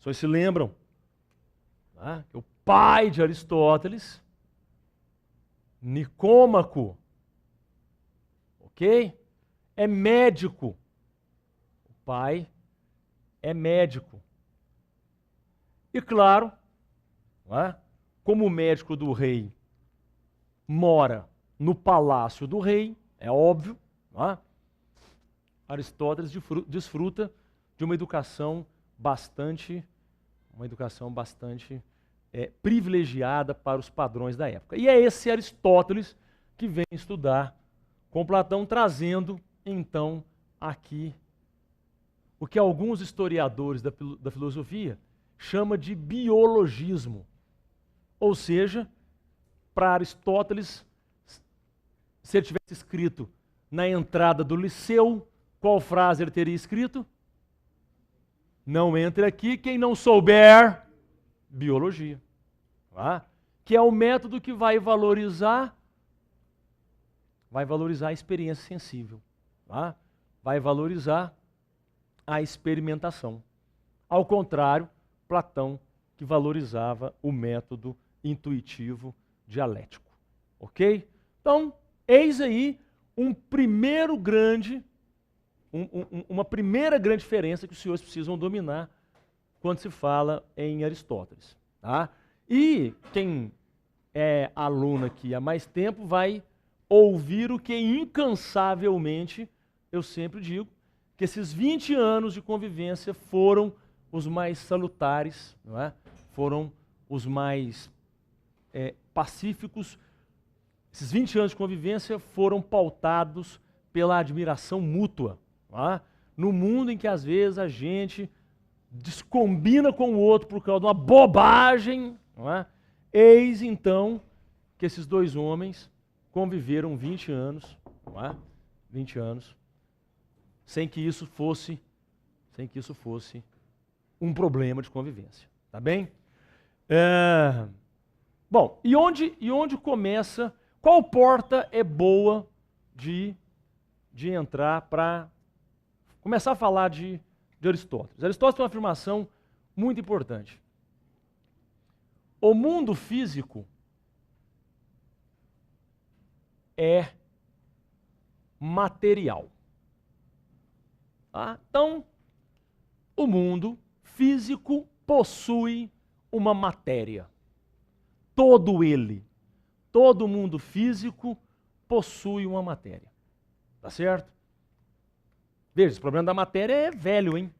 Vocês se lembram? Tá? O pai de Aristóteles, Nicômaco, ok? É médico. O pai é médico. E claro, não é? Como o médico do rei mora no palácio do rei, é óbvio, não é? Aristóteles desfruta de uma educação bastante privilegiada para os padrões da época. E é esse Aristóteles que vem estudar com Platão, trazendo então aqui o que alguns historiadores da filosofia chamam de biologismo. Ou seja, para Aristóteles, se ele tivesse escrito na entrada do Liceu, qual frase ele teria escrito? Não entre aqui quem não souber biologia. Tá? Que é o método que vai valorizar a experiência sensível. Tá? Vai valorizar a experimentação. Ao contrário, Platão, que valorizava o método intuitivo dialético. Ok? Então, eis aí uma primeira grande diferença que os senhores precisam dominar quando se fala em Aristóteles. Tá? E quem é aluno aqui há mais tempo vai ouvir o que incansavelmente eu sempre digo, que esses 20 anos de convivência foram os mais salutares, não é? Foram os mais pacíficos. Esses 20 anos de convivência foram pautados pela admiração mútua. Não é? No mundo em que às vezes a gente descombina com o outro por causa de uma bobagem, não é? Eis então que esses dois homens conviveram 20 anos, não é? 20 anos, sem que isso fosse um problema de convivência, tá bem? Bom, e onde começa, qual porta é boa de entrar para começar a falar de Aristóteles? Aristóteles tem uma afirmação muito importante. O mundo físico é material. Tá? Então, o mundo físico possui uma matéria. Todo mundo físico possui uma matéria. Tá certo? Veja, esse problema da matéria é velho, hein?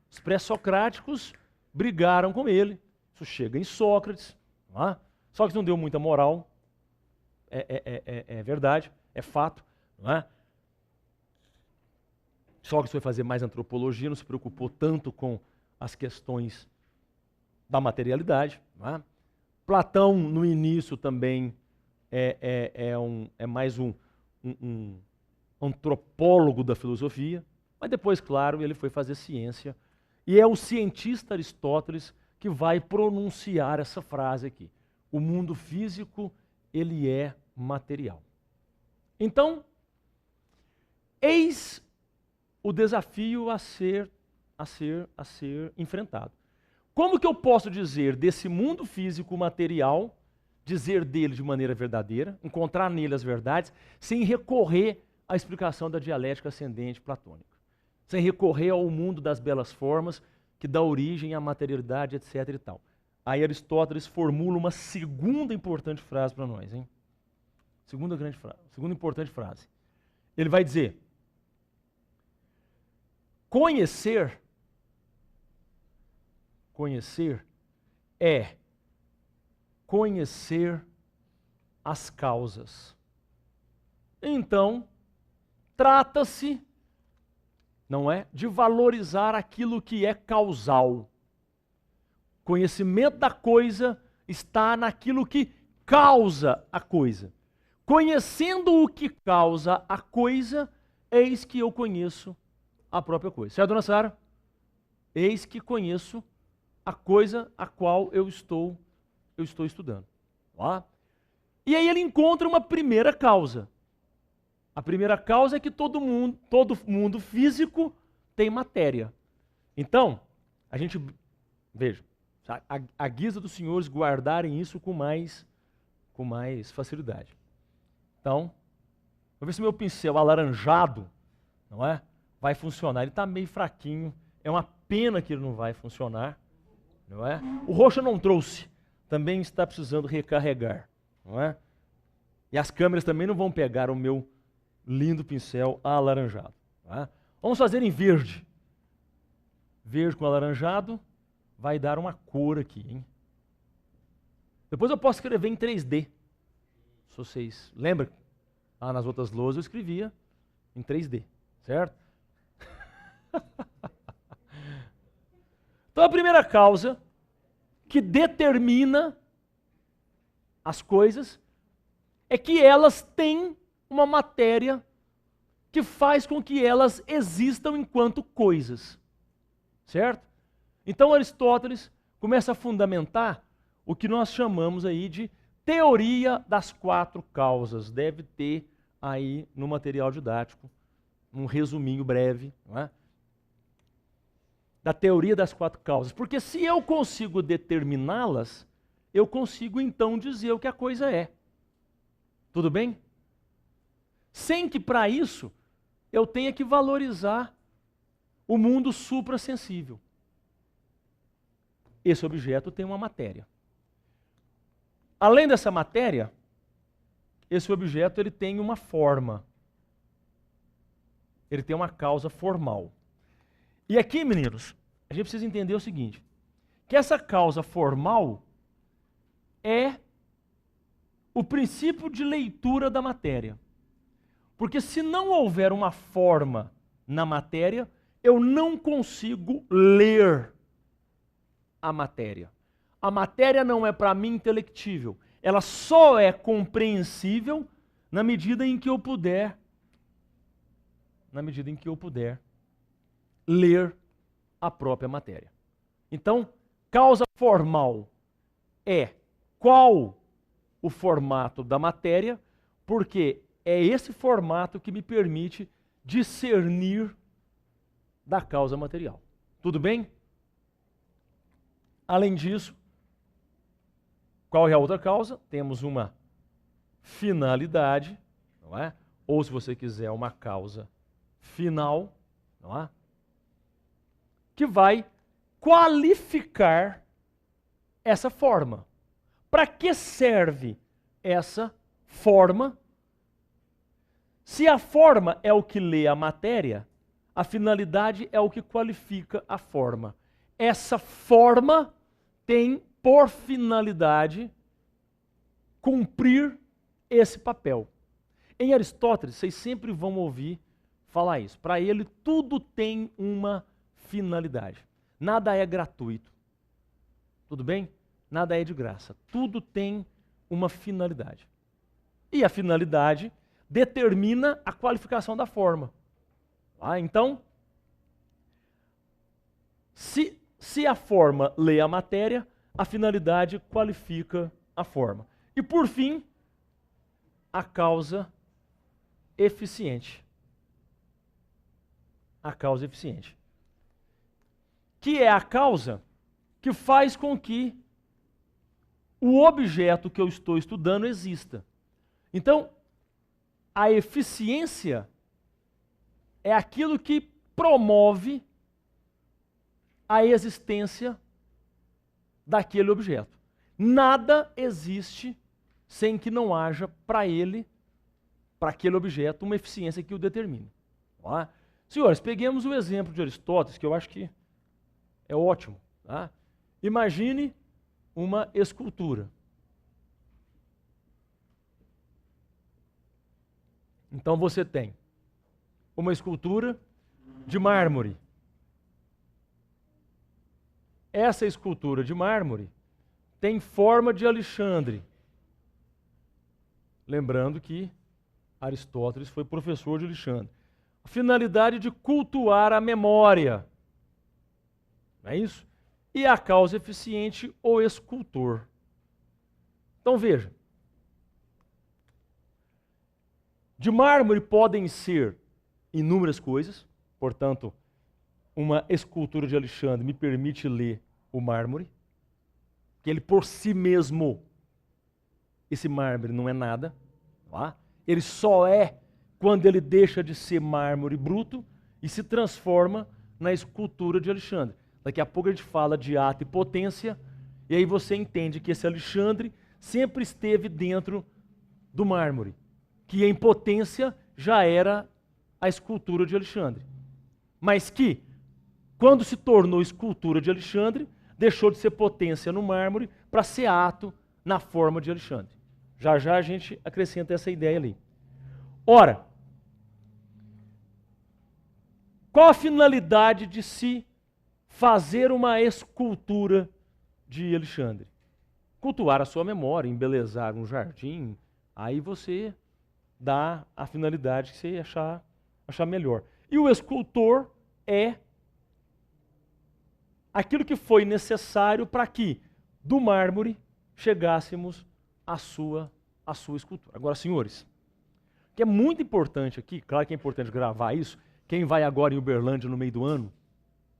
Os pré-socráticos brigaram com ele. Isso chega em Sócrates. Não é? Sócrates não deu muita moral. É verdade, é fato. Não é? Sócrates foi fazer mais antropologia, não se preocupou tanto com as questões da materialidade. Não é? Platão, no início, também é mais um antropólogo da filosofia, mas depois, claro, ele foi fazer ciência. E é o cientista Aristóteles que vai pronunciar essa frase aqui. O mundo físico, ele é material. Então, eis o desafio a ser enfrentado. Como que eu posso dizer desse mundo físico material, dizer dele de maneira verdadeira, encontrar nele as verdades, sem recorrer à explicação da dialética ascendente platônica, sem recorrer ao mundo das belas formas, que dá origem à materialidade, etc. e tal. Aí Aristóteles formula uma segunda importante frase para nós, hein? Segunda importante frase. Ele vai dizer: conhecer é conhecer as causas. Então, trata-se, não é, de valorizar aquilo que é causal. Conhecimento da coisa está naquilo que causa a coisa. Conhecendo o que causa a coisa, eis que eu conheço a própria coisa. Certo, dona Sara? Eis que conheço a coisa a qual eu estou estudando. Ó. E aí ele encontra uma primeira causa. A primeira causa é que todo mundo físico tem matéria. Então, a gente Veja, a guisa dos senhores guardarem isso com mais facilidade. Então, vou ver se meu pincel alaranjado, não é? Vai funcionar. Ele está meio fraquinho, é uma pena que ele não vai funcionar, não é? O roxo eu não trouxe, também está precisando recarregar, não é? E as câmeras também não vão pegar o meu lindo pincel alaranjado. Não é? Vamos fazer em verde. Verde com alaranjado vai dar uma cor aqui, hein? Depois eu posso escrever em 3D. Se vocês lembram, lá nas outras lousas eu escrevia em 3D, certo? Então a primeira causa que determina as coisas é que elas têm uma matéria que faz com que elas existam enquanto coisas, certo? Então Aristóteles começa a fundamentar o que nós chamamos aí de teoria das 4 causas. Deve ter aí no material didático um resuminho breve, não é? Da teoria das 4 causas. Porque se eu consigo determiná-las, eu consigo então dizer o que a coisa é. Tudo bem? Sem que para isso eu tenha que valorizar o mundo suprassensível. Esse objeto tem uma matéria. Além dessa matéria, esse objeto ele tem uma forma. Ele tem uma causa formal. E aqui, meninos, a gente precisa entender o seguinte, que essa causa formal é o princípio de leitura da matéria. Porque se não houver uma forma na matéria, eu não consigo ler a matéria. A matéria não é para mim intelectível. Ela só é compreensível na medida em que eu puder ler a própria matéria. Então, causa formal é qual o formato da matéria, porque é esse formato que me permite discernir da causa material. Tudo bem? Além disso, qual é a outra causa? Temos uma finalidade, não é? Ou, se você quiser, uma causa final, não é? Que vai qualificar essa forma. Para que serve essa forma? Se a forma é o que lê a matéria, a finalidade é o que qualifica a forma. Essa forma tem por finalidade cumprir esse papel. Em Aristóteles, vocês sempre vão ouvir falar isso. Para ele, tudo tem uma finalidade. Nada é gratuito. Tudo bem? Nada é de graça. Tudo tem uma finalidade. E a finalidade determina a qualificação da forma. Então, se a forma lê a matéria, a finalidade qualifica a forma. E, por fim, a causa eficiente. A causa eficiente. Que é a causa que faz com que o objeto que eu estou estudando exista. Então, a eficiência é aquilo que promove a existência daquele objeto. Nada existe sem que não haja para ele, para aquele objeto, uma eficiência que o determine. Tá? Senhores, peguemos o exemplo de Aristóteles, que eu acho que é ótimo. Tá? Imagine uma escultura. Então você tem uma escultura de mármore. Essa escultura de mármore tem forma de Alexandre. Lembrando que Aristóteles foi professor de Alexandre. A finalidade de cultuar a memória. Não é isso? E a causa eficiente, o escultor. Então veja. De mármore podem ser inúmeras coisas, portanto, uma escultura de Alexandre me permite ler o mármore, que ele por si mesmo, esse mármore não é nada, tá? Ele só é quando ele deixa de ser mármore bruto e se transforma na escultura de Alexandre. Daqui a pouco a gente fala de ato e potência, e aí você entende que esse Alexandre sempre esteve dentro do mármore, que em potência já era a escultura de Alexandre. Mas que, quando se tornou escultura de Alexandre, deixou de ser potência no mármore para ser ato na forma de Alexandre. Já já a gente acrescenta essa ideia ali. Ora, qual a finalidade de se fazer uma escultura de Alexandre? Cultuar a sua memória, embelezar um jardim, aí você dá a finalidade que você achar melhor. E o escultor é aquilo que foi necessário para que do mármore chegássemos à sua escultura. Agora, senhores, o que é muito importante aqui, claro que é importante gravar isso, quem vai agora em Uberlândia no meio do ano,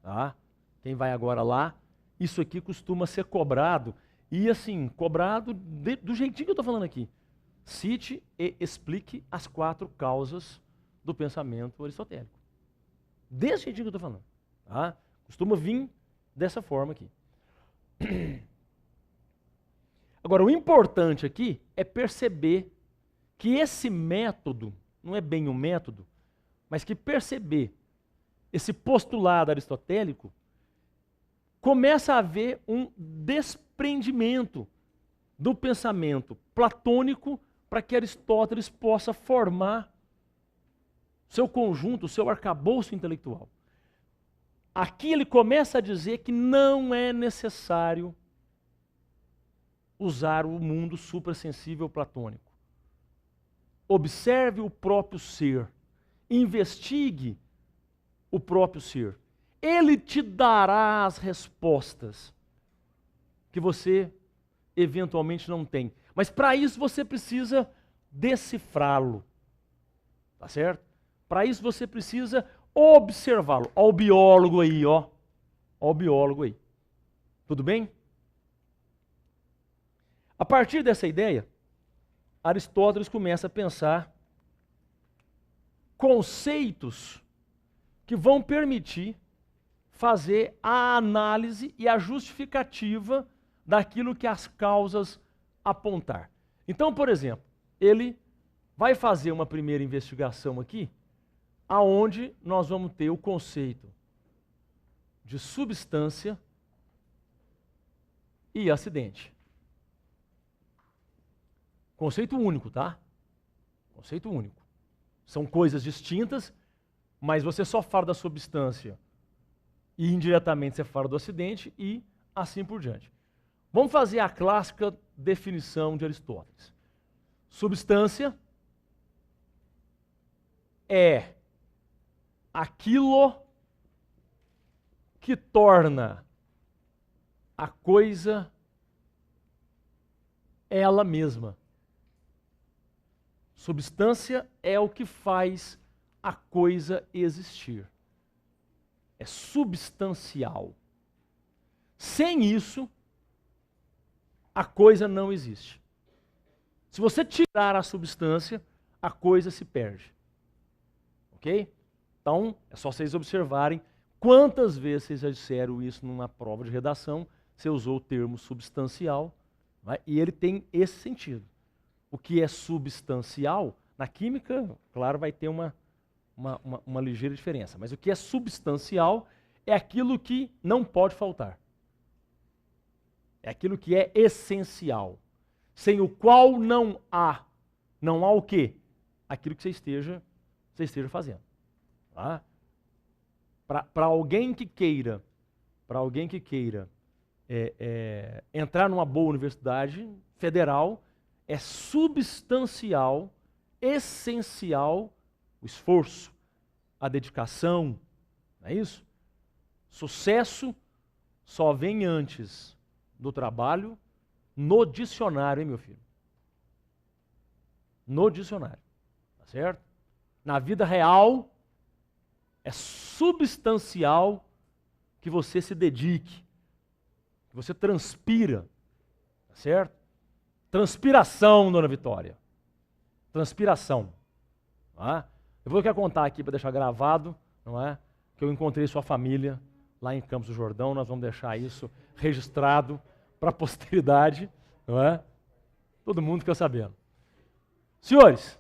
tá? Quem vai agora lá, isso aqui costuma ser cobrado, e assim, cobrado do jeitinho que eu estou falando aqui. Cite e explique as 4 causas do pensamento aristotélico. Desse jeitinho que eu estou falando. Tá? Costuma vir dessa forma aqui. Agora, o importante aqui é perceber que esse método, não é bem um método, mas que perceber esse postulado aristotélico, começa a haver um desprendimento do pensamento platônico para que Aristóteles possa formar seu conjunto, seu arcabouço intelectual. Aqui ele começa a dizer que não é necessário usar o mundo suprassensível platônico. Observe o próprio ser, investigue o próprio ser. Ele te dará as respostas que você eventualmente não tem. Mas para isso você precisa decifrá-lo. Tá certo? Para isso você precisa observá-lo. Olha o biólogo aí, ó. Olha o biólogo aí. Tudo bem? A partir dessa ideia, Aristóteles começa a pensar conceitos que vão permitir fazer a análise e a justificativa daquilo que as causas apontar. Então, por exemplo, ele vai fazer uma primeira investigação aqui, aonde nós vamos ter o conceito de substância e acidente. Conceito único, tá? Conceito único. São coisas distintas, mas você só fala da substância e indiretamente você fala do acidente e assim por diante. Vamos fazer a clássica definição de Aristóteles. Substância é aquilo que torna a coisa ela mesma. Substância é o que faz a coisa existir. É substancial. Sem isso, a coisa não existe. Se você tirar a substância, a coisa se perde. Ok? Então, é só vocês observarem quantas vezes vocês já disseram isso numa prova de redação, você usou o termo substancial, né? E ele tem esse sentido. O que é substancial, na química, claro, vai ter uma ligeira diferença, mas o que é substancial é aquilo que não pode faltar. É aquilo que é essencial, sem o qual não há o quê? Aquilo que você esteja fazendo. Tá? Para alguém que queira entrar numa boa universidade federal, é substancial, essencial o esforço, a dedicação, não é isso? Sucesso só vem antes do trabalho no dicionário, hein, meu filho? No dicionário, tá certo? Na vida real, é substancial que você se dedique, Você transpira, tá certo? Transpiração, dona Vitória. Transpiração. Tá? Eu vou contar aqui para deixar gravado, não é? Que eu encontrei sua família lá em Campos do Jordão. Nós vamos deixar isso registrado para a posteridade, não é? Todo mundo fica sabendo. Senhores,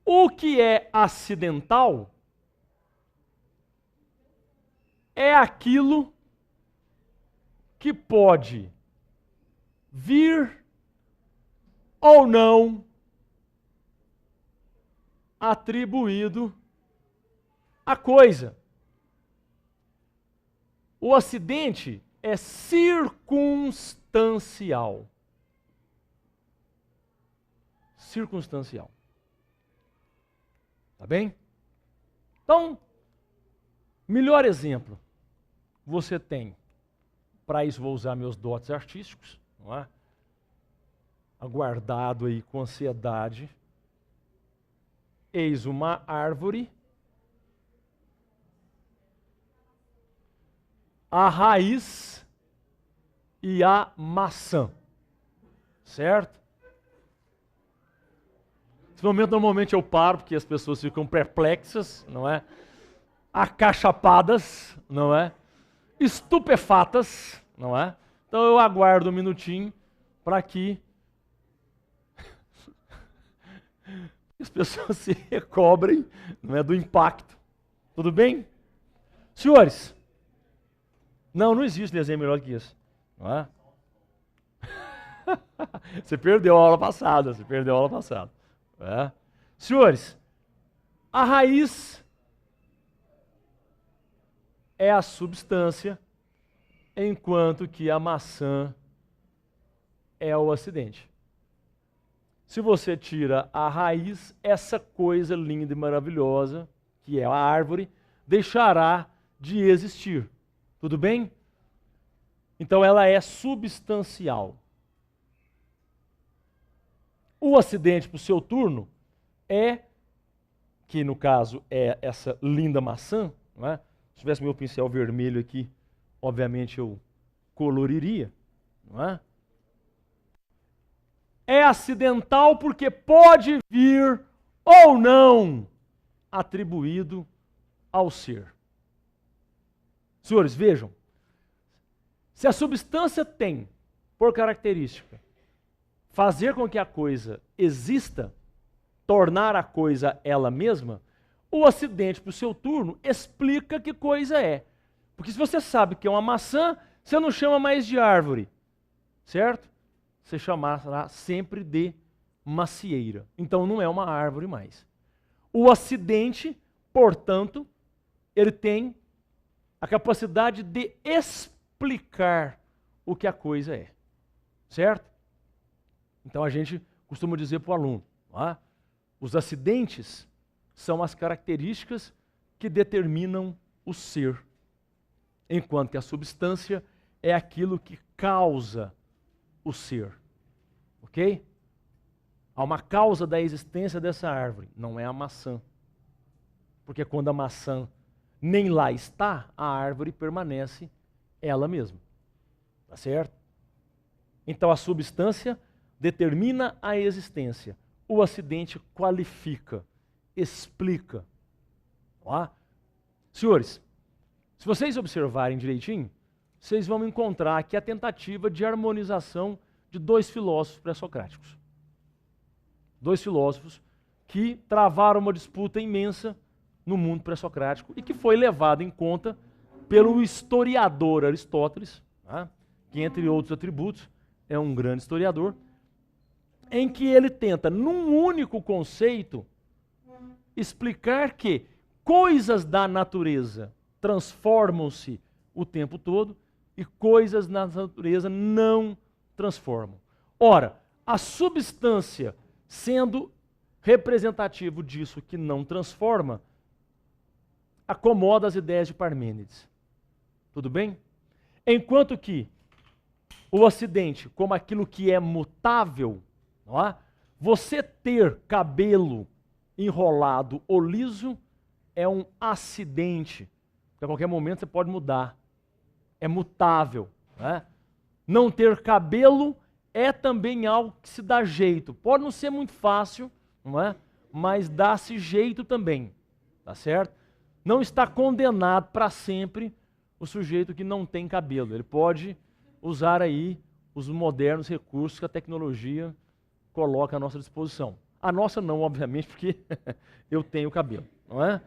o que é acidental é aquilo que pode vir ou não atribuído à coisa. O acidente é circunstancial. Circunstancial. Tá bem? Então, melhor exemplo você tem. Para isso vou usar meus dotes artísticos, não é? Aguardado aí com ansiedade. Eis uma árvore, a raiz e a maçã, certo? Nesse momento, normalmente eu paro, porque as pessoas ficam perplexas, não é? Acachapadas, não é? Estupefatas, não é? Então eu aguardo um minutinho para que as pessoas se recobrem, não é, do impacto. Tudo bem? Senhores, não existe desenho melhor que isso, não é? Você perdeu a aula passada, É. Senhores, a raiz é a substância, enquanto que a maçã é o acidente. Se você tira a raiz, essa coisa linda e maravilhosa, que é a árvore, deixará de existir. Tudo bem? Então ela é substancial. O acidente para o seu turno é, que no caso é essa linda maçã, não é? Se tivesse meu pincel vermelho aqui, obviamente eu coloriria, não é? É acidental porque pode vir ou não atribuído ao ser. Senhores, vejam, se a substância tem, por característica, fazer com que a coisa exista, tornar a coisa ela mesma, o acidente para o seu turno explica que coisa é. Porque se você sabe que é uma maçã, você não chama mais de árvore, certo? Você chamará sempre de macieira. Então não é uma árvore mais. O acidente, portanto, ele tem a capacidade de explicar o que a coisa é, certo? Então a gente costuma dizer para o aluno, os acidentes são as características que determinam o ser, enquanto que a substância é aquilo que causa o ser. Ok? Há uma causa da existência dessa árvore, não é a maçã. Porque quando a maçã nem lá está, a árvore permanece ela mesma. Tá certo? Então a substância determina a existência. O acidente qualifica, explica. Senhores, se vocês observarem direitinho, vocês vão encontrar aqui a tentativa de harmonização de dois filósofos pré-socráticos. Dois filósofos que travaram uma disputa imensa no mundo pré-socrático e que foi levado em conta pelo historiador Aristóteles, que entre outros atributos é um grande historiador, em que ele tenta, num único conceito, explicar que coisas da natureza transformam-se o tempo todo e coisas na natureza não transformam. Ora, a substância, sendo representativo disso que não transforma, acomoda as ideias de Parmênides. Tudo bem? Enquanto que o acidente, como aquilo que é mutável, não é? Você ter cabelo enrolado ou liso é um acidente. Porque a qualquer momento você pode mudar. É mutável. Não é? não ter cabelo é também algo que se dá jeito. Pode não ser muito fácil, não é? Mas dá-se jeito também, tá certo? Não está condenado para sempre o sujeito que não tem cabelo. Ele pode usar aí os modernos recursos que a tecnologia coloca à nossa disposição. A nossa não, obviamente, porque eu tenho cabelo, não é?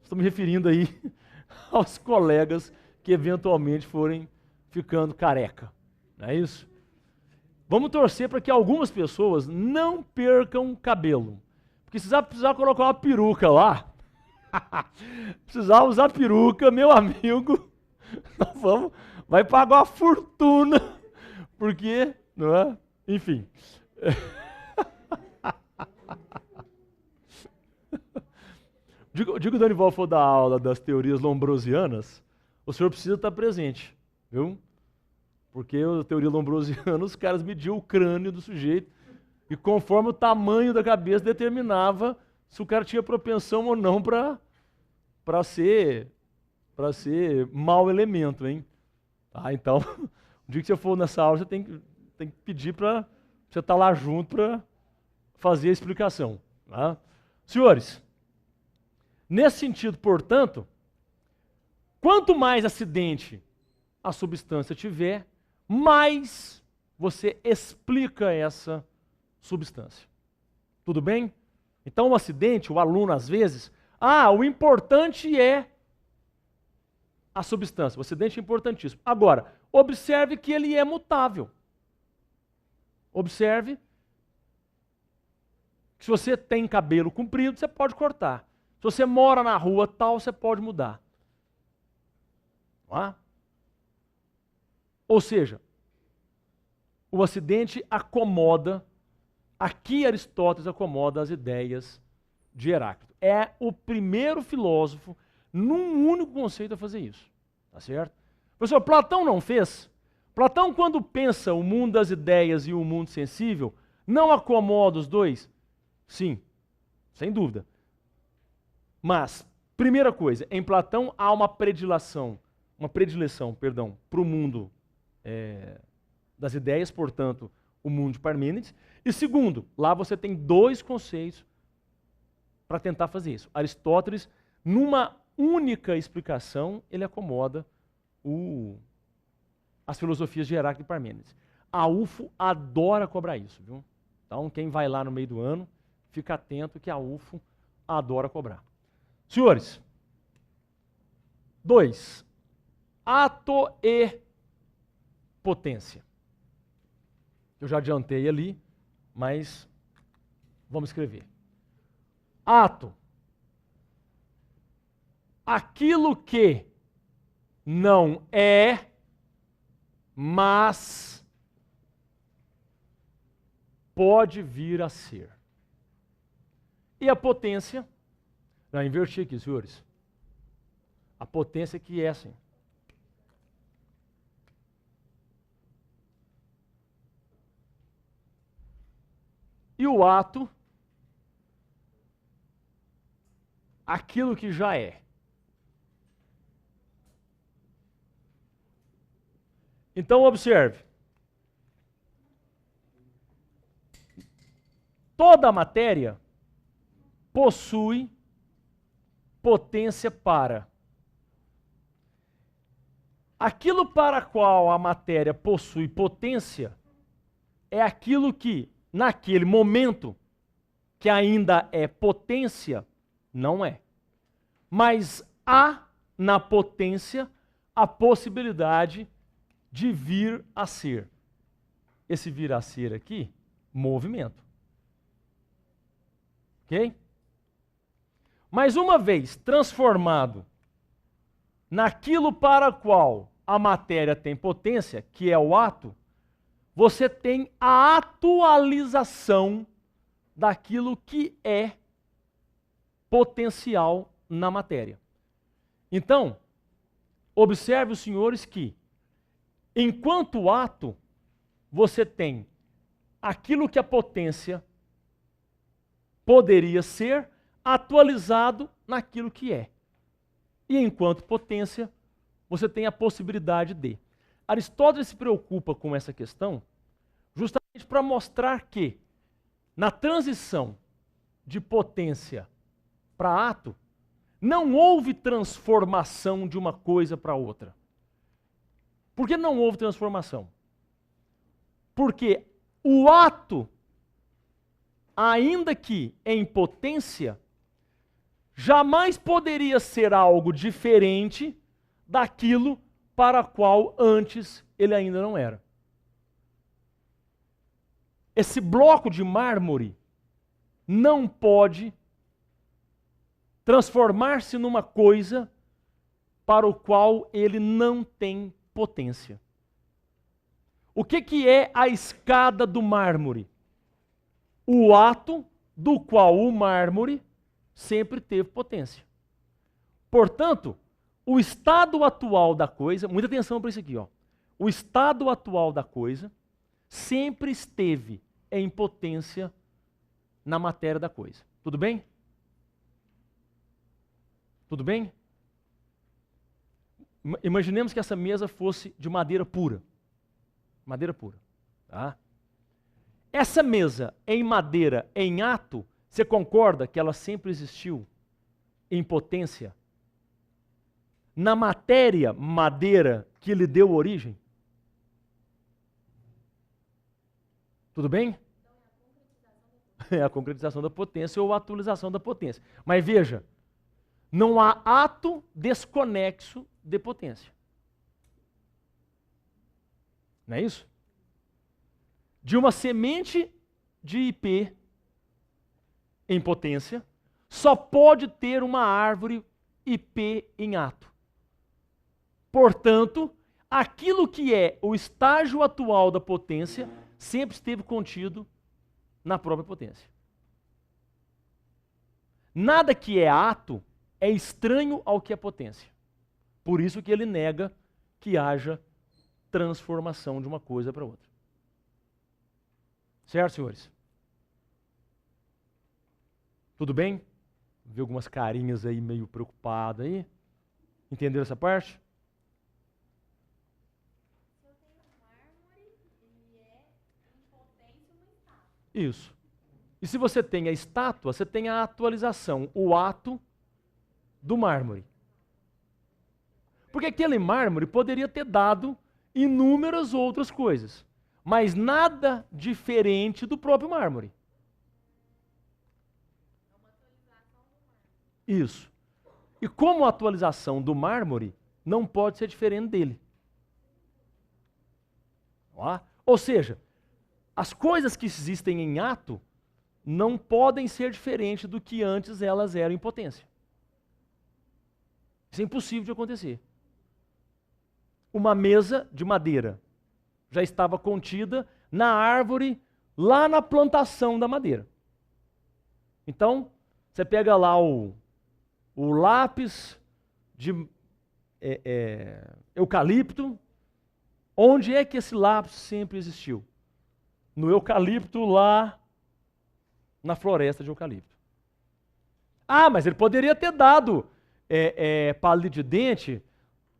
Estou me referindo aí aos colegas que eventualmente forem ficando careca, não é isso? Vamos torcer para que algumas pessoas não percam cabelo. Porque se precisar colocar uma peruca lá, precisar usar peruca, meu amigo, vai pagar uma fortuna, porque, não é? Enfim. Digo que o Danival for dar aula das teorias lombrosianas, o senhor precisa estar presente, viu? Porque a teoria lombrosiana, os caras mediam o crânio do sujeito e conforme o tamanho da cabeça determinava se o cara tinha propensão ou não para ser mau elemento, hein? Tá, então, o dia que você for nessa aula, você tem que pedir para você estar lá junto para fazer a explicação. Tá? Senhores, nesse sentido, portanto, quanto mais acidente a substância tiver, mais você explica essa substância. Tudo bem? Então, o acidente, o aluno às vezes, o importante é a substância. O acidente é importantíssimo. Agora, observe que ele é mutável. Observe que se você tem cabelo comprido, você pode cortar. Se você mora na rua tal, você pode mudar. Não é? Ou seja, o acidente acomoda, aqui Aristóteles acomoda as ideias de Heráclito. É o primeiro filósofo, num único conceito, a fazer isso. Tá certo? Professor, Platão não fez? Platão, quando pensa o mundo das ideias e o mundo sensível, não acomoda os dois? Sim, sem dúvida. Mas, primeira coisa, em Platão há uma predileção, para o mundo das ideias, portanto, o mundo de Parmênides. E segundo, lá você tem dois conceitos para tentar fazer isso. Aristóteles, numa única explicação, ele acomoda as filosofias de Heráclito e Parmênides. A UFO adora cobrar isso, viu? Então, quem vai lá no meio do ano, fica atento que a UFO adora cobrar. Senhores, 2. Ato e potência. Eu já adiantei ali, mas vamos escrever. Ato. Aquilo que não é, mas pode vir a ser. E a potência, não, inverti aqui, senhores. A potência que é assim. E o ato, aquilo que já é. Então, observe. Toda a matéria possui potência para. Aquilo para qual a matéria possui potência é aquilo que, naquele momento, que ainda é potência, não é. Mas há na potência a possibilidade de vir a ser. Esse vir a ser aqui, movimento. Ok? Mas uma vez transformado naquilo para qual a matéria tem potência, que é o ato, você tem a atualização daquilo que é potencial na matéria. Então, observe os senhores que, enquanto ato, você tem aquilo que a potência poderia ser atualizado naquilo que é. E enquanto potência, você tem a possibilidade de. Aristóteles se preocupa com essa questão justamente para mostrar que, na transição de potência para ato, não houve transformação de uma coisa para outra. Por que não houve transformação? Porque o ato, ainda que em potência, jamais poderia ser algo diferente daquilo para qual antes ele ainda não era. Esse bloco de mármore não pode transformar-se numa coisa para o qual ele não tem potência. O que é a escada do mármore? O ato do qual o mármore sempre teve potência. Portanto, o estado atual da coisa, muita atenção para isso aqui, ó. O estado atual da coisa sempre esteve em potência na matéria da coisa. Tudo bem? Tudo bem? Imaginemos que essa mesa fosse de madeira pura. Madeira pura. Tá? Essa mesa em madeira, em ato, você concorda que ela sempre existiu em potência na matéria madeira que lhe deu origem? Tudo bem? É a concretização da potência ou a atualização da potência. Mas veja, não há ato desconexo de potência. Não é isso? De uma semente de IP em potência, só pode ter uma árvore IP em ato. Portanto, aquilo que é o estágio atual da potência sempre esteve contido na própria potência. Nada que é ato é estranho ao que é potência. Por isso que ele nega que haja transformação de uma coisa para outra. Certo, senhores? Tudo bem? Vi algumas carinhas aí meio preocupadas aí. Entenderam essa parte? Eu tenho mármore, ele é em potência uma estátua. Isso. E se você tem a estátua, você tem a atualização, o ato do mármore. Porque aquele mármore poderia ter dado inúmeras outras coisas, mas nada diferente do próprio mármore. É uma atualização do mármore. Isso. E como a atualização do mármore não pode ser diferente dele. Ó. Ou seja, as coisas que existem em ato não podem ser diferentes do que antes elas eram em potência. Isso é impossível de acontecer. Uma mesa de madeira já estava contida na árvore, lá na plantação da madeira. Então, você pega lá o lápis de eucalipto. Onde é que esse lápis sempre existiu? No eucalipto, lá na floresta de eucalipto. Ah, mas ele poderia ter dado palito de dente,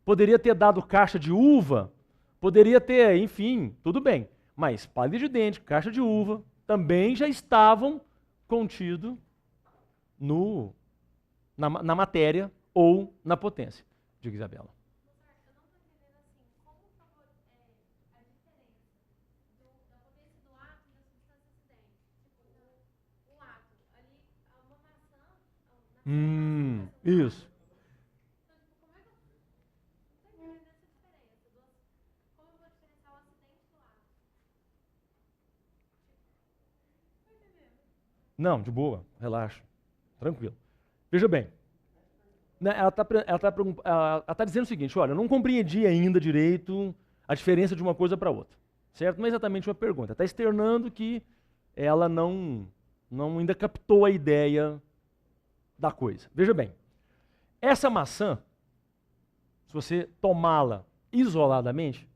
poderia ter dado caixa de uva, poderia ter, enfim, tudo bem. Mas palito de dente, caixa de uva, também já estavam contidos na matéria ou na potência. Diga, Isabela. Eu não estou entendendo assim, como a diferença da potência do átomo e da substância acidente. Tipo, o átomo, ali, uma maçã, Isso. Então, tipo, como é que eu não estou entendendo essa diferença? Como eu vou diferenciar o acidente do átomo? Não estou entendendo. Não, de boa, relaxa, tranquilo. Veja bem, né, ela está dizendo o seguinte, olha, eu não compreendi ainda direito a diferença de uma coisa para outra, certo? Não é exatamente uma pergunta, está externando que ela não ainda captou a ideia da coisa. Veja bem, essa maçã, se você tomá-la isoladamente,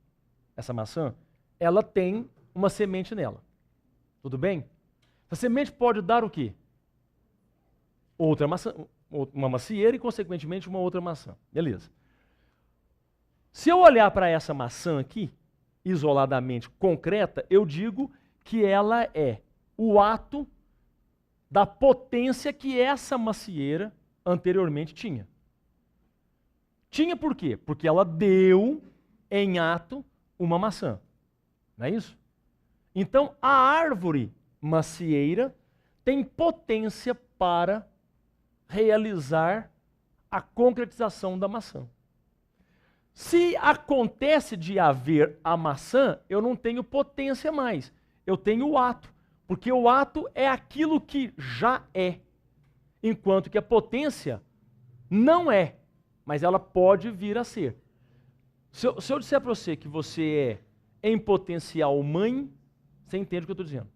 essa maçã, ela tem uma semente nela, tudo bem? A semente pode dar o quê? Outra maçã, uma macieira e, consequentemente, uma outra maçã. Beleza. Se eu olhar para essa maçã aqui, isoladamente concreta, eu digo que ela é o ato da potência que essa macieira anteriormente tinha. Tinha por quê? Porque ela deu em ato uma maçã. Não é isso? Então, a árvore macieira tem potência para realizar a concretização da maçã. Se acontece de haver a maçã, eu não tenho potência mais. Eu tenho o ato. Porque o ato é aquilo que já é. Enquanto que a potência não é. Mas ela pode vir a ser. Se eu disser para você que você é em potencial mãe, você entende o que eu estou dizendo.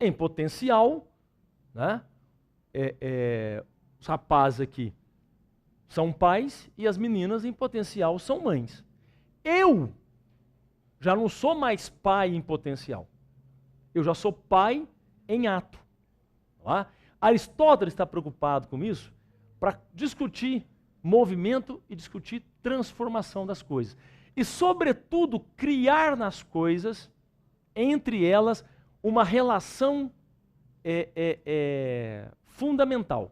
Em potencial, né? Os rapazes aqui são pais e as meninas em potencial são mães. Eu já não sou mais pai em potencial. Eu já sou pai em ato. Tá? Aristóteles está preocupado com isso para discutir movimento e discutir transformação das coisas. E, sobretudo, criar nas coisas, entre elas, uma relação fundamental.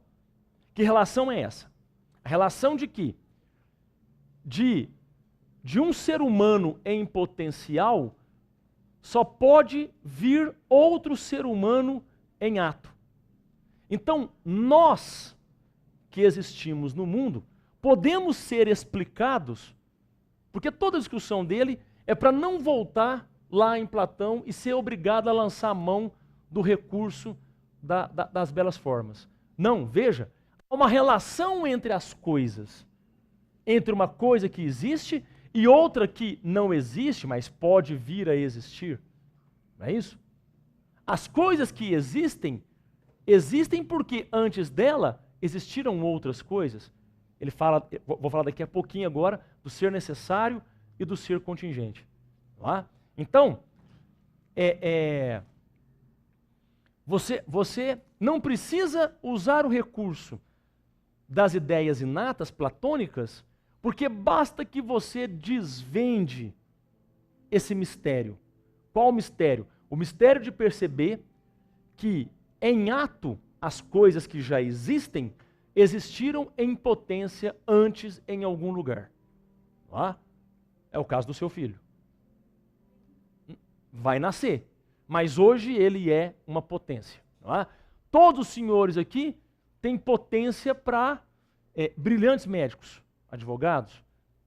Que relação é essa? A relação de que? De um ser humano em potencial, só pode vir outro ser humano em ato. Então, nós que existimos no mundo, podemos ser explicados, porque toda a discussão dele é para não voltar lá em Platão e ser obrigado a lançar a mão do recurso das belas formas. Não, veja, há uma relação entre as coisas, entre uma coisa que existe e outra que não existe, mas pode vir a existir. Não é isso? As coisas que existem, existem porque antes dela existiram outras coisas. Ele fala, vou falar daqui a pouquinho agora, do ser necessário e do ser contingente. Tá? Então, você não precisa usar o recurso das ideias inatas platônicas, porque basta que você desvende esse mistério. Qual o mistério? O mistério de perceber que em ato as coisas que já existem existiram em potência antes em algum lugar. Tá? É o caso do seu filho. Vai nascer, mas hoje ele é uma potência. Tá? Todos os senhores aqui têm potência para brilhantes médicos, advogados,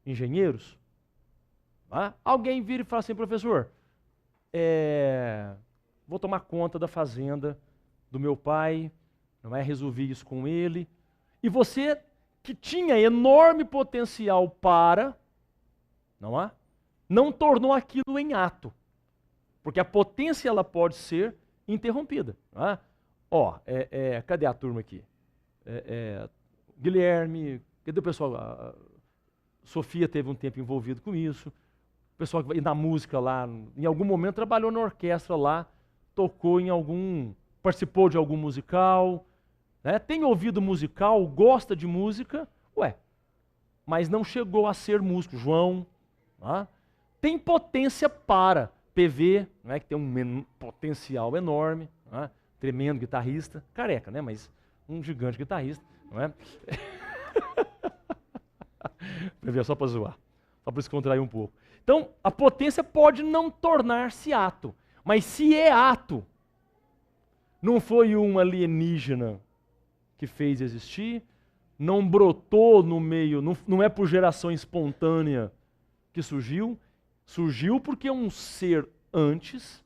engenheiros. Tá? Alguém vira e fala assim, professor, vou tomar conta da fazenda do meu pai, não é? Resolvi isso com ele. E você que tinha enorme potencial para, não tornou aquilo em ato. Porque a potência ela pode ser interrompida. Não é? Cadê a turma aqui? Guilherme, cadê o pessoal? A Sofia teve um tempo envolvido com isso. O pessoal que vai na música lá, em algum momento trabalhou na orquestra lá, tocou participou de algum musical, né? Tem ouvido musical, gosta de música, mas não chegou a ser músico. João, tá? Tem potência para PV, né? Que tem um potencial enorme, né? Tremendo guitarrista, careca, né? Mas um gigante guitarrista, não é? PV é só para zoar, só para descontrair um pouco. Então, a potência pode não tornar-se ato, mas se é ato, não foi um alienígena que fez existir, não brotou no meio, não é por geração espontânea que surgiu, surgiu porque um ser antes,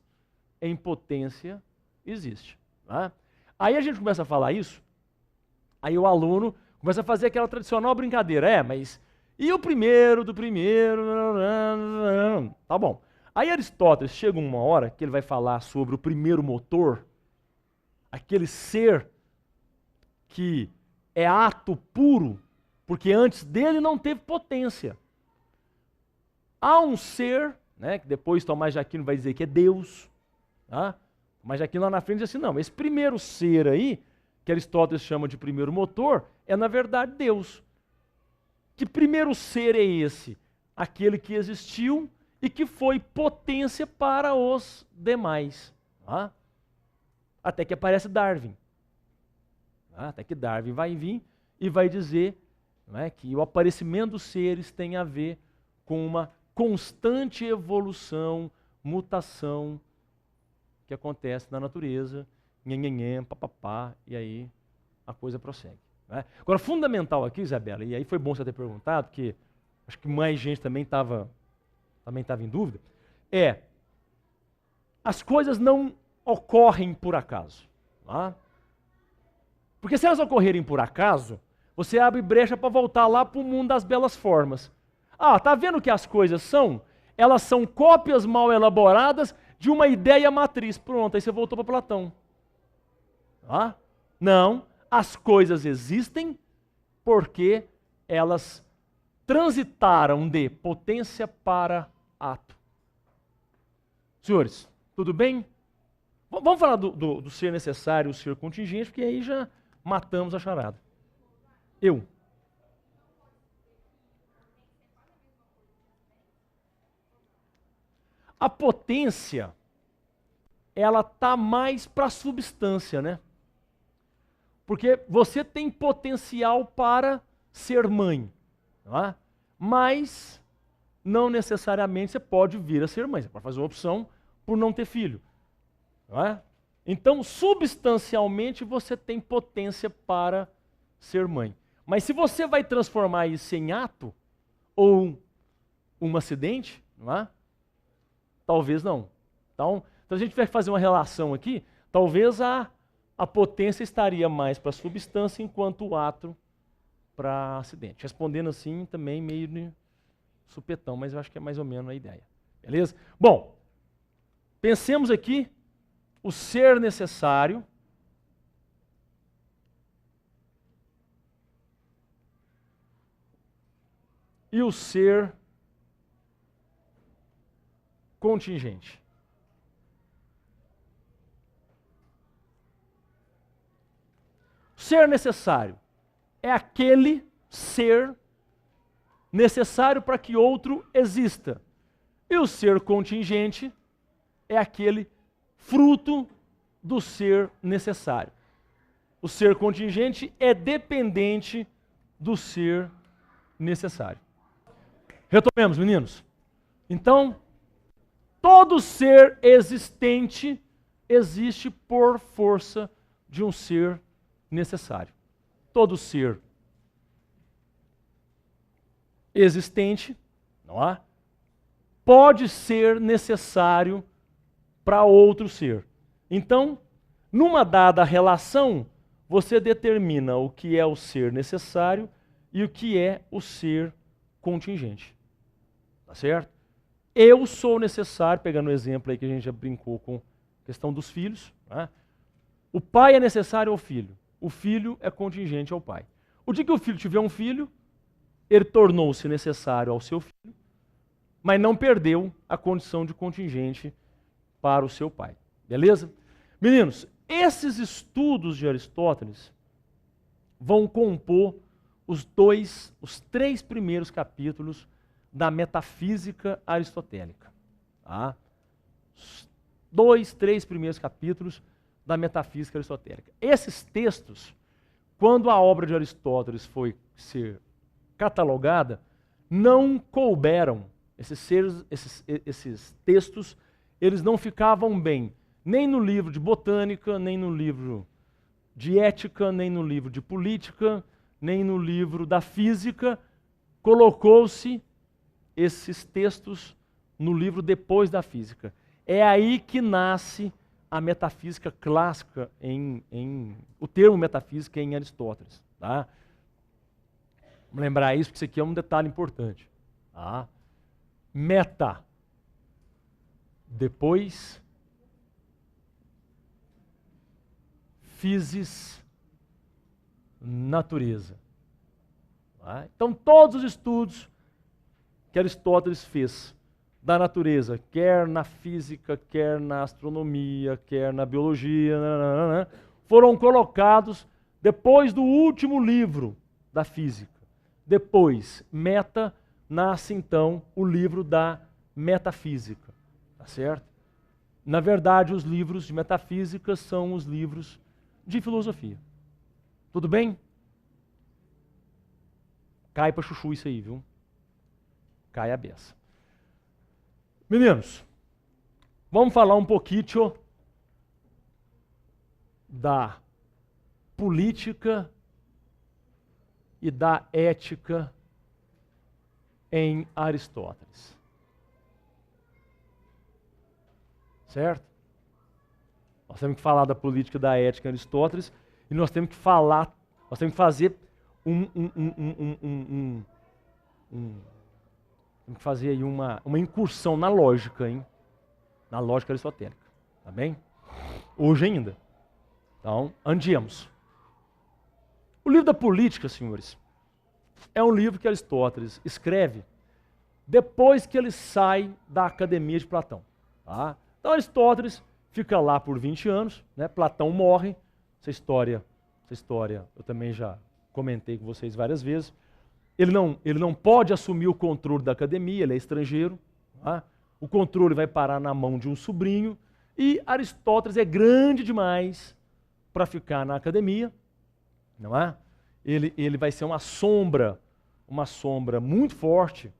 em potência, existe. Tá? Aí a gente começa a falar isso, aí o aluno começa a fazer aquela tradicional brincadeira, mas e o primeiro do primeiro? Tá bom. Aí Aristóteles chega uma hora que ele vai falar sobre o primeiro motor, aquele ser que é ato puro, porque antes dele não teve potência. Há um ser, né, que depois Tomás de Aquino vai dizer que é Deus. Tá? Tomás de Aquino lá na frente diz assim, não, esse primeiro ser aí, que Aristóteles chama de primeiro motor, é na verdade Deus. Que primeiro ser é esse? Aquele que existiu e que foi potência para os demais. Tá? Até que aparece Darwin. Tá? Até que Darwin vai vir e vai dizer, não é, que o aparecimento dos seres tem a ver com uma constante evolução, mutação que acontece na natureza, nhenhenhen, papapá, e aí a coisa prossegue. Né? Agora, fundamental aqui, Isabela, e aí foi bom você ter perguntado, porque acho que mais gente também estava em dúvida, as coisas não ocorrem por acaso. Tá? Porque se elas ocorrerem por acaso, você abre brecha para voltar lá para o mundo das belas formas. Ah, tá vendo que as coisas são? Elas são cópias mal elaboradas de uma ideia matriz. Pronto, aí você voltou para Platão. Ah? Não, as coisas existem porque elas transitaram de potência para ato. Senhores, tudo bem? Vamos falar do ser necessário, o ser contingente, porque aí já matamos a charada. A potência, ela tá mais para a substância, né? Porque você tem potencial para ser mãe, tá? Mas não necessariamente você pode vir a ser mãe. Você pode fazer uma opção por não ter filho. Tá? Então, substancialmente, você tem potência para ser mãe. Mas se você vai transformar isso em ato ou um acidente, não é? Talvez não. Então, a gente vai fazer uma relação aqui, talvez a potência estaria mais para a substância, enquanto o ato para acidente. Respondendo assim, também meio de supetão, mas eu acho que é mais ou menos a ideia. Beleza? Bom, pensemos aqui o ser necessário e o ser contingente. Ser necessário é aquele ser necessário para que outro exista. E o ser contingente é aquele fruto do ser necessário. O ser contingente é dependente do ser necessário. Retomemos, meninos. Então, todo ser existente existe por força de um ser necessário. Todo ser existente, não é? Pode ser necessário para outro ser. Então, numa dada relação, você determina o que é o ser necessário e o que é o ser contingente. Tá certo? Eu sou necessário, pegando o exemplo aí que a gente já brincou com a questão dos filhos, né? O pai é necessário ao filho. O filho é contingente ao pai. O dia que o filho tiver um filho, ele tornou-se necessário ao seu filho, mas não perdeu a condição de contingente para o seu pai. Beleza? Meninos, esses estudos de Aristóteles vão compor os 3 primeiros capítulos da metafísica aristotélica. Tá? Os 2, 3 primeiros capítulos da metafísica aristotélica. Esses textos, quando a obra de Aristóteles foi ser catalogada, não couberam, esses textos, eles não ficavam bem, nem no livro de botânica, nem no livro de ética, nem no livro de política, nem no livro da física. Colocou-se esses textos no livro depois da física. É aí que nasce a metafísica clássica, o termo metafísica em Aristóteles. Tá? Vamos lembrar isso, porque isso aqui é um detalhe importante. Tá? Meta. Depois, physis, natureza. Tá? Então, todos os estudos que Aristóteles fez da natureza, quer na física, quer na astronomia, quer na biologia, foram colocados depois do último livro da física, Depois, meta, nasce então o livro da metafísica, tá certo? Na verdade, os livros de metafísica são os livros de filosofia. Tudo bem? Cai pra chuchu isso aí, viu? Cai a beça. Meninos, vamos falar um pouquinho da política e da ética em Aristóteles. Certo? Nós temos que falar da política e da ética em Aristóteles e nós temos que falar, nós temos que fazer temos que fazer aí uma incursão na lógica, hein? Na lógica aristotélica, tá bem? Hoje ainda. Então, andemos. O livro da política, senhores, é um livro que Aristóteles escreve depois que ele sai da academia de Platão. Tá? Então, Aristóteles fica lá por 20 anos, né? Platão morre. Essa história eu também já comentei com vocês várias vezes. Ele não pode assumir o controle da academia, ele é estrangeiro. Tá? O controle vai parar na mão de um sobrinho. E Aristóteles é grande demais para ficar na academia. Não é? Ele vai ser uma sombra muito forte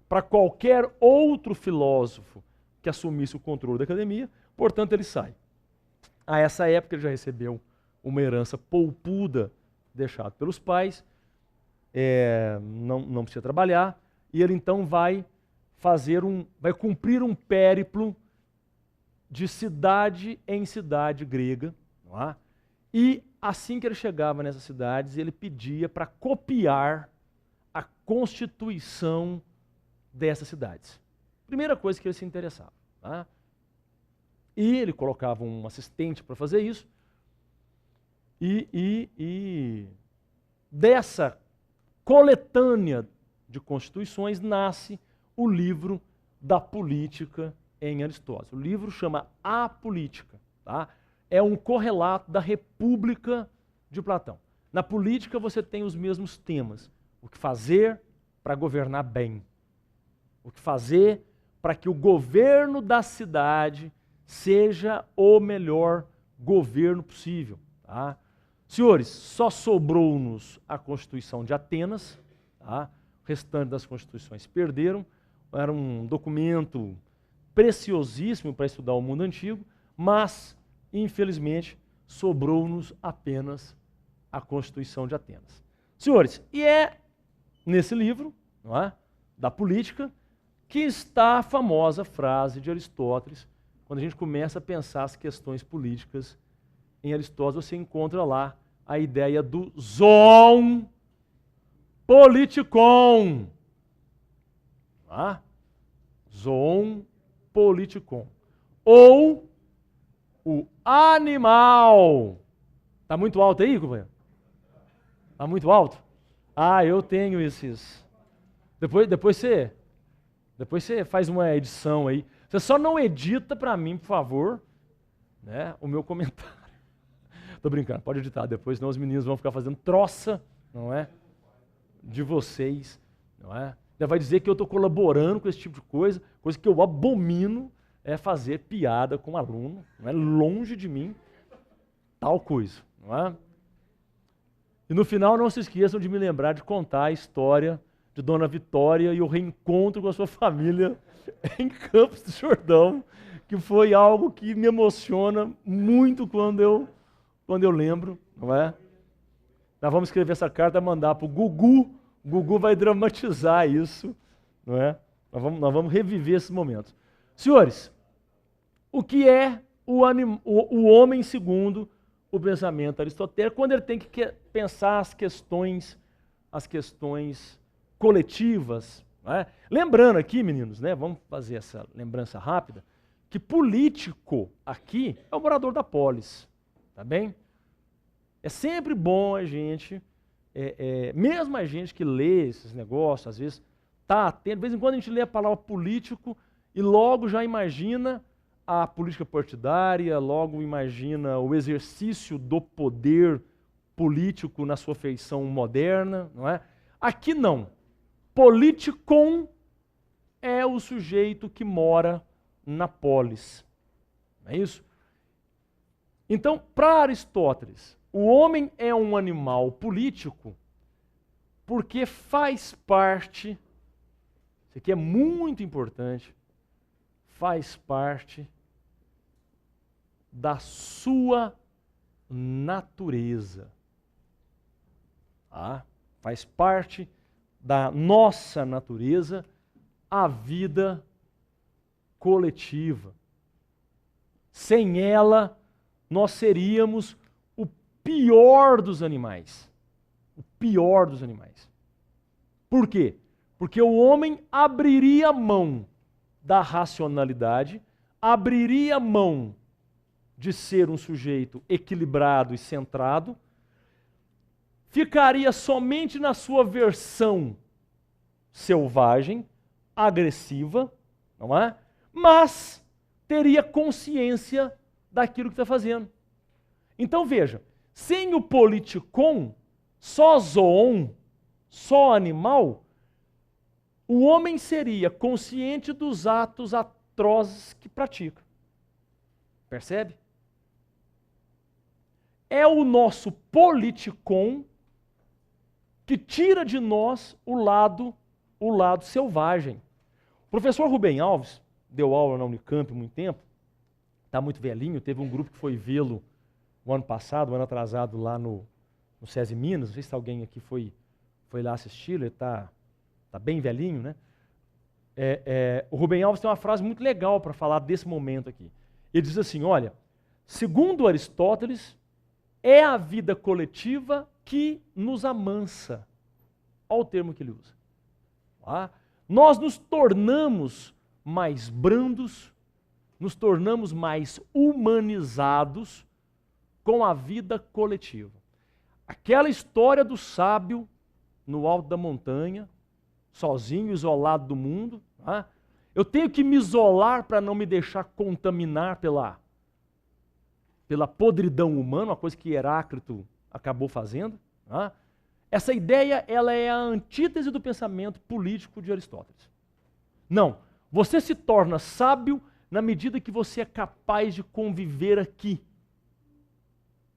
para qualquer outro filósofo que assumisse o controle da academia, portanto ele sai. A essa época ele já recebeu uma herança poupuda deixada pelos pais, não precisa trabalhar, e ele então vai cumprir um périplo de cidade em cidade grega, não é? E assim que ele chegava nessas cidades, ele pedia para copiar a constituição dessas cidades. Primeira coisa que ele se interessava. Tá? E ele colocava um assistente para fazer isso. E dessa coletânea de constituições nasce o livro da política em Aristóteles. O livro chama A Política. Tá? É um correlato da República de Platão. Na política você tem os mesmos temas. O que fazer para governar bem. O que fazer para que o governo da cidade seja o melhor governo possível. Tá? Senhores, só sobrou-nos a Constituição de Atenas. Tá? O restante das constituições perderam. Era um documento preciosíssimo para estudar o mundo antigo, mas infelizmente, sobrou-nos apenas a Constituição de Atenas. Senhores, e é nesse livro, não é, da política, que está a famosa frase de Aristóteles. Quando a gente começa a pensar as questões políticas em Aristóteles, você encontra lá a ideia do zoon politikon. Tá? Zoon politikon. Ou o animal. Está muito alto aí, companheiro? Está muito alto? Ah, eu tenho esses. Depois você faz uma edição aí. Você só não edita para mim, por favor, né, o meu comentário. Tô brincando, pode editar depois, senão os meninos vão ficar fazendo troça, não é? De vocês, não é? Já vai dizer que eu estou colaborando com esse tipo de coisa que eu abomino. É fazer piada com o aluno, não é? Longe de mim, tal coisa, não é? E no final não se esqueçam de me lembrar de contar a história de Dona Vitória e o reencontro com a sua família em Campos do Jordão, que foi algo que me emociona muito quando eu lembro, não é? Nós vamos escrever essa carta e mandar para o Gugu. O Gugu vai dramatizar isso, não é? Nós vamos reviver esses momentos. Senhores, o que é o homem segundo o pensamento aristotélico, quando ele tem que pensar as questões coletivas? Não é? Lembrando aqui, meninos, né, vamos fazer essa lembrança rápida, que político aqui é o morador da polis, tá bem? É sempre bom a gente, mesmo a gente que lê esses negócios, às vezes está atento, de vez em quando a gente lê a palavra político e logo já imagina a política partidária, logo imagina o exercício do poder político na sua feição moderna, não é? Aqui não. Politikon é o sujeito que mora na polis. Não é isso? Então, para Aristóteles, o homem é um animal político porque faz parte, isso aqui é muito importante, faz parte da sua natureza. Tá? Faz parte da nossa natureza a vida coletiva. Sem ela, nós seríamos o pior dos animais. O pior dos animais. Por quê? Porque o homem abriria mão da racionalidade, abriria mão de ser um sujeito equilibrado e centrado, ficaria somente na sua versão selvagem, agressiva, não é? Mas teria consciência daquilo que está fazendo. Então veja, sem o politikon, só zoon, só animal, o homem seria consciente dos atos atrozes que pratica. Percebe? É o nosso politikon que tira de nós o lado selvagem. O professor Rubem Alves deu aula na Unicamp há muito tempo, está muito velhinho, teve um grupo que foi vê-lo o ano passado, o ano atrasado, lá no SESI Minas, não sei se alguém aqui foi lá assistir, ele está bem velhinho, né? O Rubem Alves tem uma frase muito legal para falar desse momento aqui. Ele diz assim, olha, segundo Aristóteles, é a vida coletiva que nos amansa. Olha o termo que ele usa. Tá? Nós nos tornamos mais brandos, nos tornamos mais humanizados com a vida coletiva. Aquela história do sábio no alto da montanha, sozinho, isolado do mundo. Tá? Eu tenho que me isolar para não me deixar contaminar pela podridão humana, uma coisa que Heráclito acabou fazendo. Tá? Essa ideia ela é a antítese do pensamento político de Aristóteles. Não, você se torna sábio na medida que você é capaz de conviver aqui,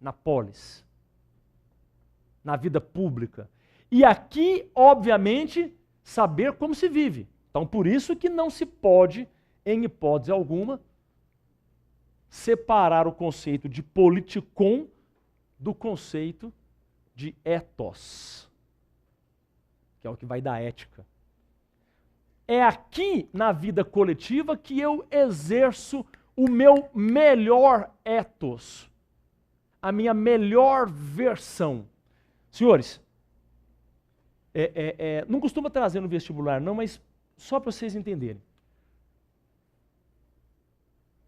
na polis, na vida pública. E aqui, obviamente, saber como se vive. Então, por isso que não se pode, em hipótese alguma, separar o conceito de politikon do conceito de ethos, que é o que vai dar ética. É aqui, na vida coletiva, que eu exerço o meu melhor ethos, a minha melhor versão. Senhores, não costuma trazer no vestibular, não, mas só para vocês entenderem.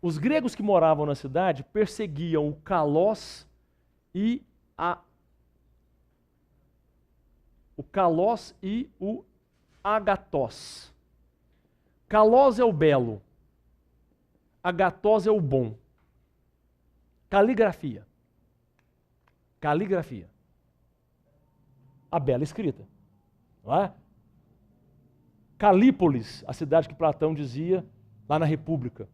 Os gregos que moravam na cidade perseguiam o Kalós e o Agathós. Kalós é o belo, Agathós é o bom. Caligrafia. Caligrafia. A bela escrita. Não é? Calípolis, a cidade que Platão dizia lá na República.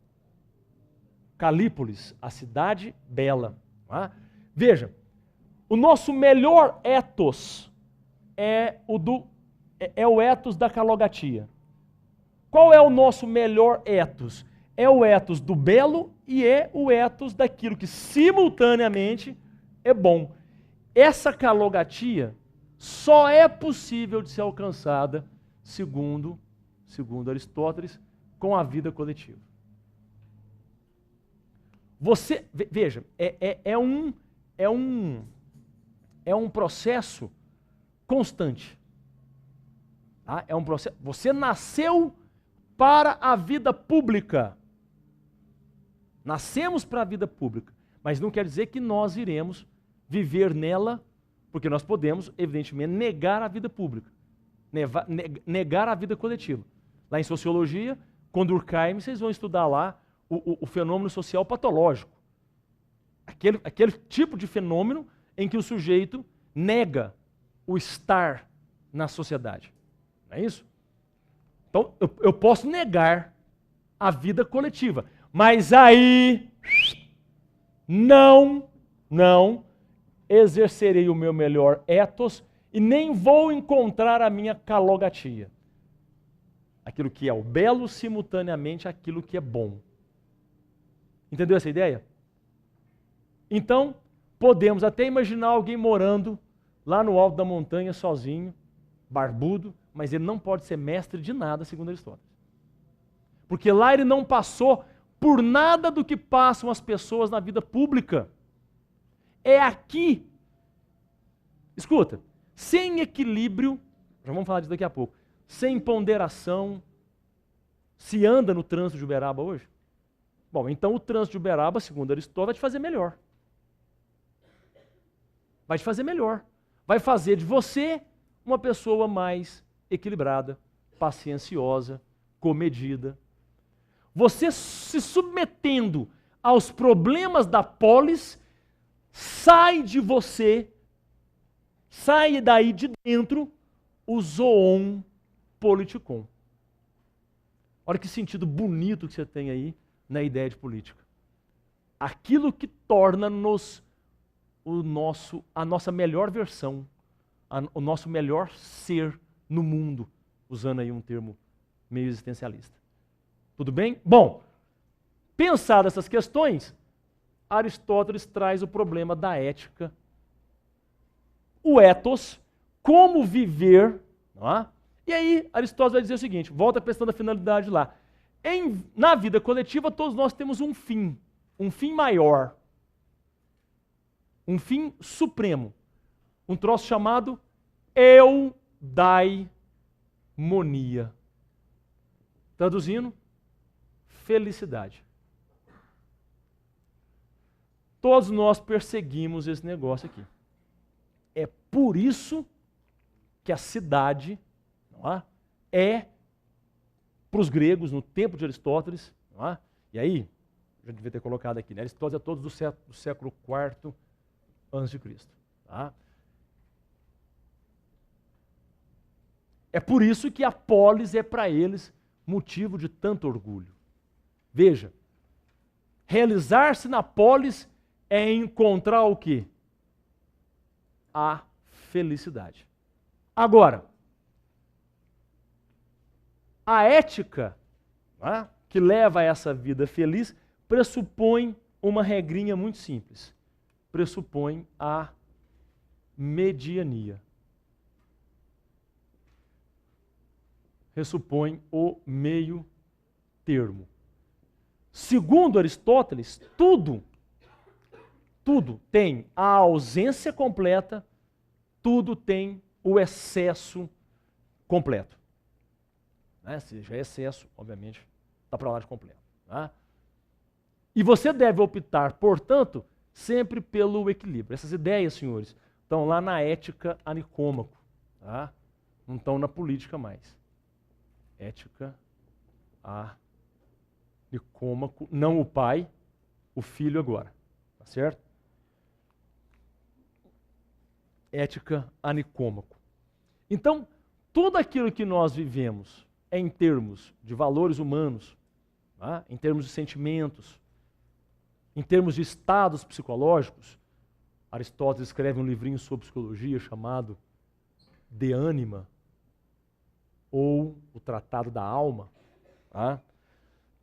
Calípolis, a cidade bela. Não é? Veja, o nosso melhor ethos é o ethos da calogatia. Qual é o nosso melhor ethos? É o ethos do belo e é o ethos daquilo que simultaneamente é bom. Essa calogatia só é possível de ser alcançada, segundo Aristóteles, com a vida coletiva. Você, veja, é um processo constante. Tá? É um processo. Você nasceu para a vida pública. Nascemos para a vida pública, mas não quer dizer que nós iremos viver nela, porque nós podemos, evidentemente, negar a vida pública, negar a vida coletiva. Lá em Sociologia, com Durkheim, vocês vão estudar lá o fenômeno social patológico. Aquele tipo de fenômeno em que o sujeito nega o estar na sociedade. Não é isso? Então, eu posso negar a vida coletiva, mas aí não exercerei o meu melhor ethos e nem vou encontrar a minha calogatia. Aquilo que é o belo simultaneamente aquilo que é bom. Entendeu essa ideia? Então, podemos até imaginar alguém morando lá no alto da montanha sozinho, barbudo, mas ele não pode ser mestre de nada, segundo Aristóteles. Porque lá ele não passou por nada do que passam as pessoas na vida pública. É aqui. Escuta, sem equilíbrio, já vamos falar disso daqui a pouco, sem ponderação, se anda no trânsito de Uberaba hoje? Bom, então o trânsito de Uberaba, segundo Aristóteles, vai te fazer melhor. Vai te fazer melhor. Vai fazer de você uma pessoa mais equilibrada, pacienciosa, comedida. Você se submetendo aos problemas da polis, sai de você, sai daí de dentro o zoon politikon. Olha que sentido bonito que você tem aí na ideia de política. Aquilo que torna-nos a nossa melhor versão, o nosso melhor ser no mundo, usando aí um termo meio existencialista. Tudo bem? Bom, pensadas essas questões, Aristóteles traz o problema da ética, o ethos, como viver, não é? E aí Aristóteles vai dizer o seguinte, volta à questão da finalidade lá. Na vida coletiva, todos nós temos um fim maior, um fim supremo, um troço chamado eudaimonia. Traduzindo, felicidade. Todos nós perseguimos esse negócio aqui. É por isso que a cidade, não é para os gregos, no tempo de Aristóteles, não é? E aí, já devia ter colocado aqui, né? Aristóteles é todos do século IV a.C. Tá? É por isso que a polis é para eles motivo de tanto orgulho. Veja, realizar-se na polis é encontrar o quê? A felicidade. Agora, a ética, né, que leva a essa vida feliz pressupõe uma regrinha muito simples. Pressupõe a mediania. Pressupõe o meio termo. Segundo Aristóteles, tudo tem a ausência completa, tudo tem o excesso completo. Né? Se já é excesso, obviamente, está para lá de completo. Né? E você deve optar, portanto, sempre pelo equilíbrio. Essas ideias, senhores, estão lá na ética a Nicômaco. Tá? Não estão na política mais. Ética a Nicômaco, não o pai, o filho agora. Tá certo? Ética a Nicômaco. Então, tudo aquilo que nós vivemos em termos de valores humanos, tá? Em termos de sentimentos, em termos de estados psicológicos, Aristóteles escreve um livrinho sobre psicologia chamado De Anima, ou o Tratado da Alma. Tá?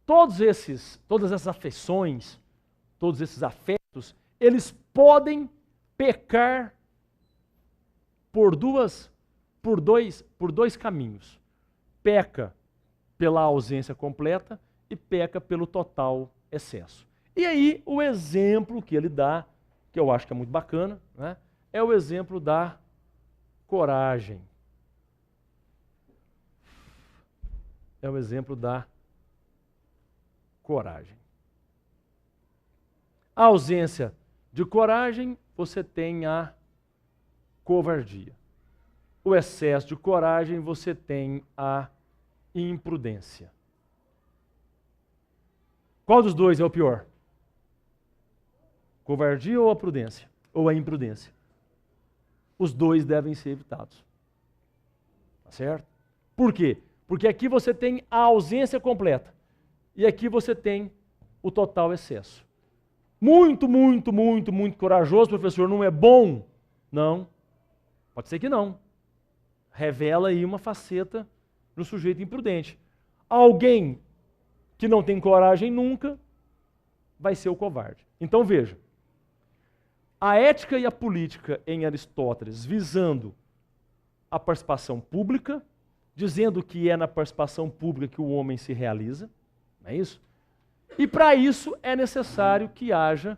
Todas essas afeições, todos esses afetos, eles podem pecar por dois caminhos. Peca pela ausência completa e peca pelo total excesso. E aí o exemplo que ele dá, que eu acho que é muito bacana, né, é o exemplo da coragem. É o exemplo da coragem. A ausência de coragem, você tem a covardia. O excesso de coragem, você tem a imprudência. Qual dos dois é o pior? Covardia ou a prudência? Ou a imprudência? Os dois devem ser evitados. Tá certo? Por quê? Porque aqui você tem a ausência completa. E aqui você tem o total excesso. Muito, muito, muito, muito corajoso, professor, não é bom? Não. Pode ser que não. Revela aí uma faceta no sujeito imprudente. Alguém que não tem coragem nunca vai ser o covarde. Então veja, a ética e a política em Aristóteles visando a participação pública, dizendo que é na participação pública que o homem se realiza, não é isso? E para isso é necessário que haja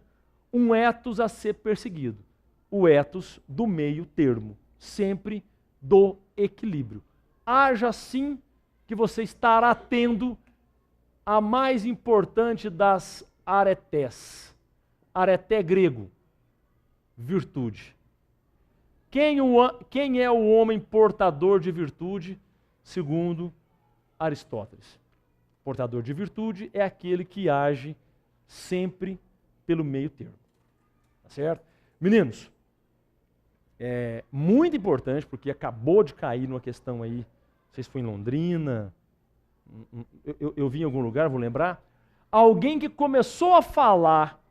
um ethos a ser perseguido, o ethos do meio termo, sempre do equilíbrio. Haja assim que você estará tendo a mais importante das aretés. Areté grego, virtude. Quem é o homem portador de virtude, segundo Aristóteles? Portador de virtude é aquele que age sempre pelo meio termo. Tá certo? Meninos, é muito importante, porque acabou de cair numa questão aí, não sei se foi em Londrina, eu vi em algum lugar, vou lembrar, alguém que começou a falar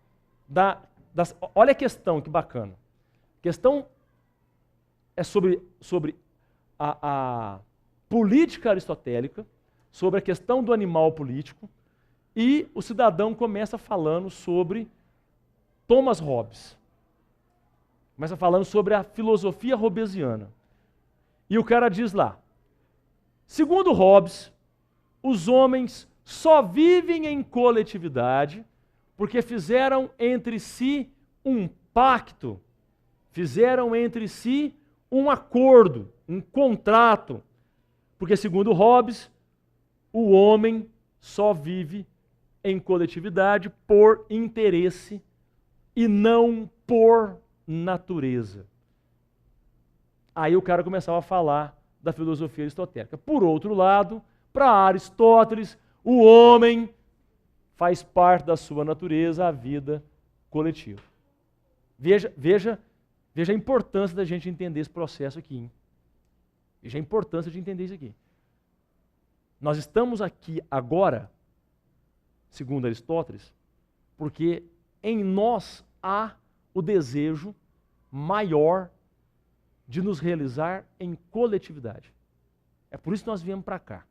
olha a questão, que bacana. A questão é sobre a política aristotélica, sobre a questão do animal político, e o cidadão começa falando sobre Thomas Hobbes. Começa falando sobre a filosofia hobbesiana. E o cara diz lá, segundo Hobbes, os homens só vivem em coletividade porque fizeram entre si um pacto, fizeram entre si um acordo, um contrato. Porque, segundo Hobbes, o homem só vive em coletividade por interesse e não por natureza. Aí o cara começava a falar da filosofia aristotélica. Por outro lado, para Aristóteles, o homem faz parte da sua natureza a vida coletiva. Veja a importância da gente entender esse processo aqui. Hein? Veja a importância de entender isso aqui. Nós estamos aqui agora, segundo Aristóteles, porque em nós há o desejo maior de nos realizar em coletividade. É por isso que nós viemos para cá.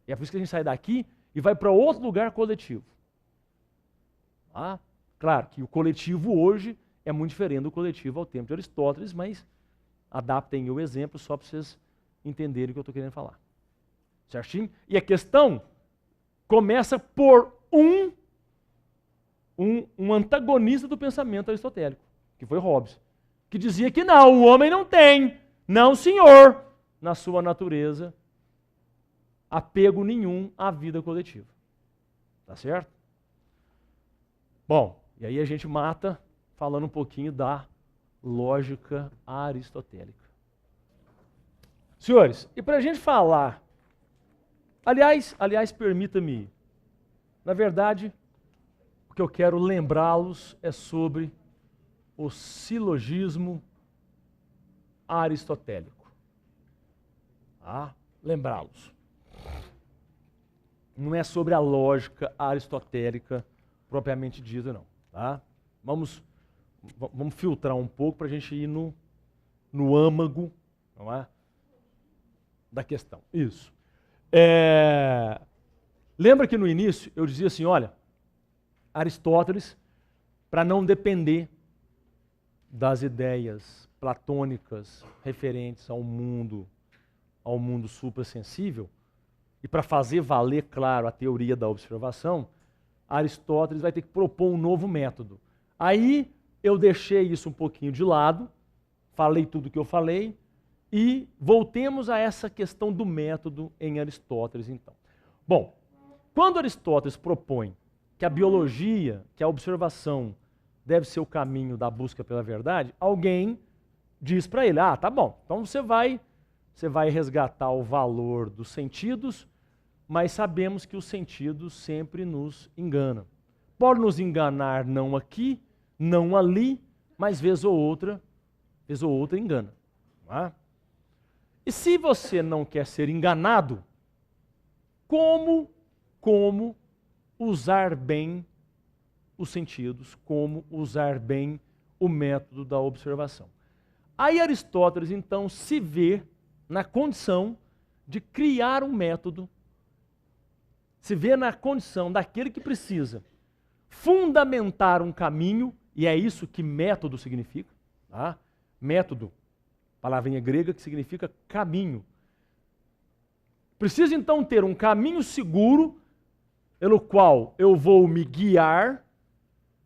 E é por isso que a gente sai daqui e vai para outro lugar coletivo. Ah, claro que o coletivo hoje é muito diferente do coletivo ao tempo de Aristóteles, mas adaptem o exemplo só para vocês entenderem o que eu estou querendo falar. Certinho? E a questão começa por um antagonista do pensamento aristotélico, que foi Hobbes, que dizia que não, o homem não tem, não senhor, na sua natureza, apego nenhum à vida coletiva. Tá certo? Bom, e aí a gente mata falando um pouquinho da lógica aristotélica. Senhores, e para a gente falar, aliás, permita-me, na verdade, o que eu quero lembrá-los é sobre o silogismo aristotélico. Tá? Lembrá-los. Não é sobre a lógica aristotélica propriamente dita, não. Tá? Vamos filtrar um pouco para a gente ir no âmago, não é? Da questão. Isso. Lembra que no início eu dizia assim, olha, Aristóteles, para não depender das ideias platônicas referentes ao mundo suprassensível, e para fazer valer, claro, a teoria da observação, Aristóteles vai ter que propor um novo método. Aí eu deixei isso um pouquinho de lado, falei tudo o que eu falei, e voltemos a essa questão do método em Aristóteles, então. Bom, quando Aristóteles propõe que a biologia, que a observação deve ser o caminho da busca pela verdade, alguém diz para ele, tá bom, então você vai resgatar o valor dos sentidos, mas sabemos que os sentidos sempre nos enganam. Pode nos enganar não aqui, não ali, mas vez ou outra engana. Não é? E se você não quer ser enganado, como usar bem os sentidos, como usar bem o método da observação. Aí Aristóteles, então, se vê na condição de criar um método, se vê na condição daquele que precisa fundamentar um caminho, e é isso que método significa, tá? Método, palavrinha grega que significa caminho. Preciso então ter um caminho seguro pelo qual eu vou me guiar,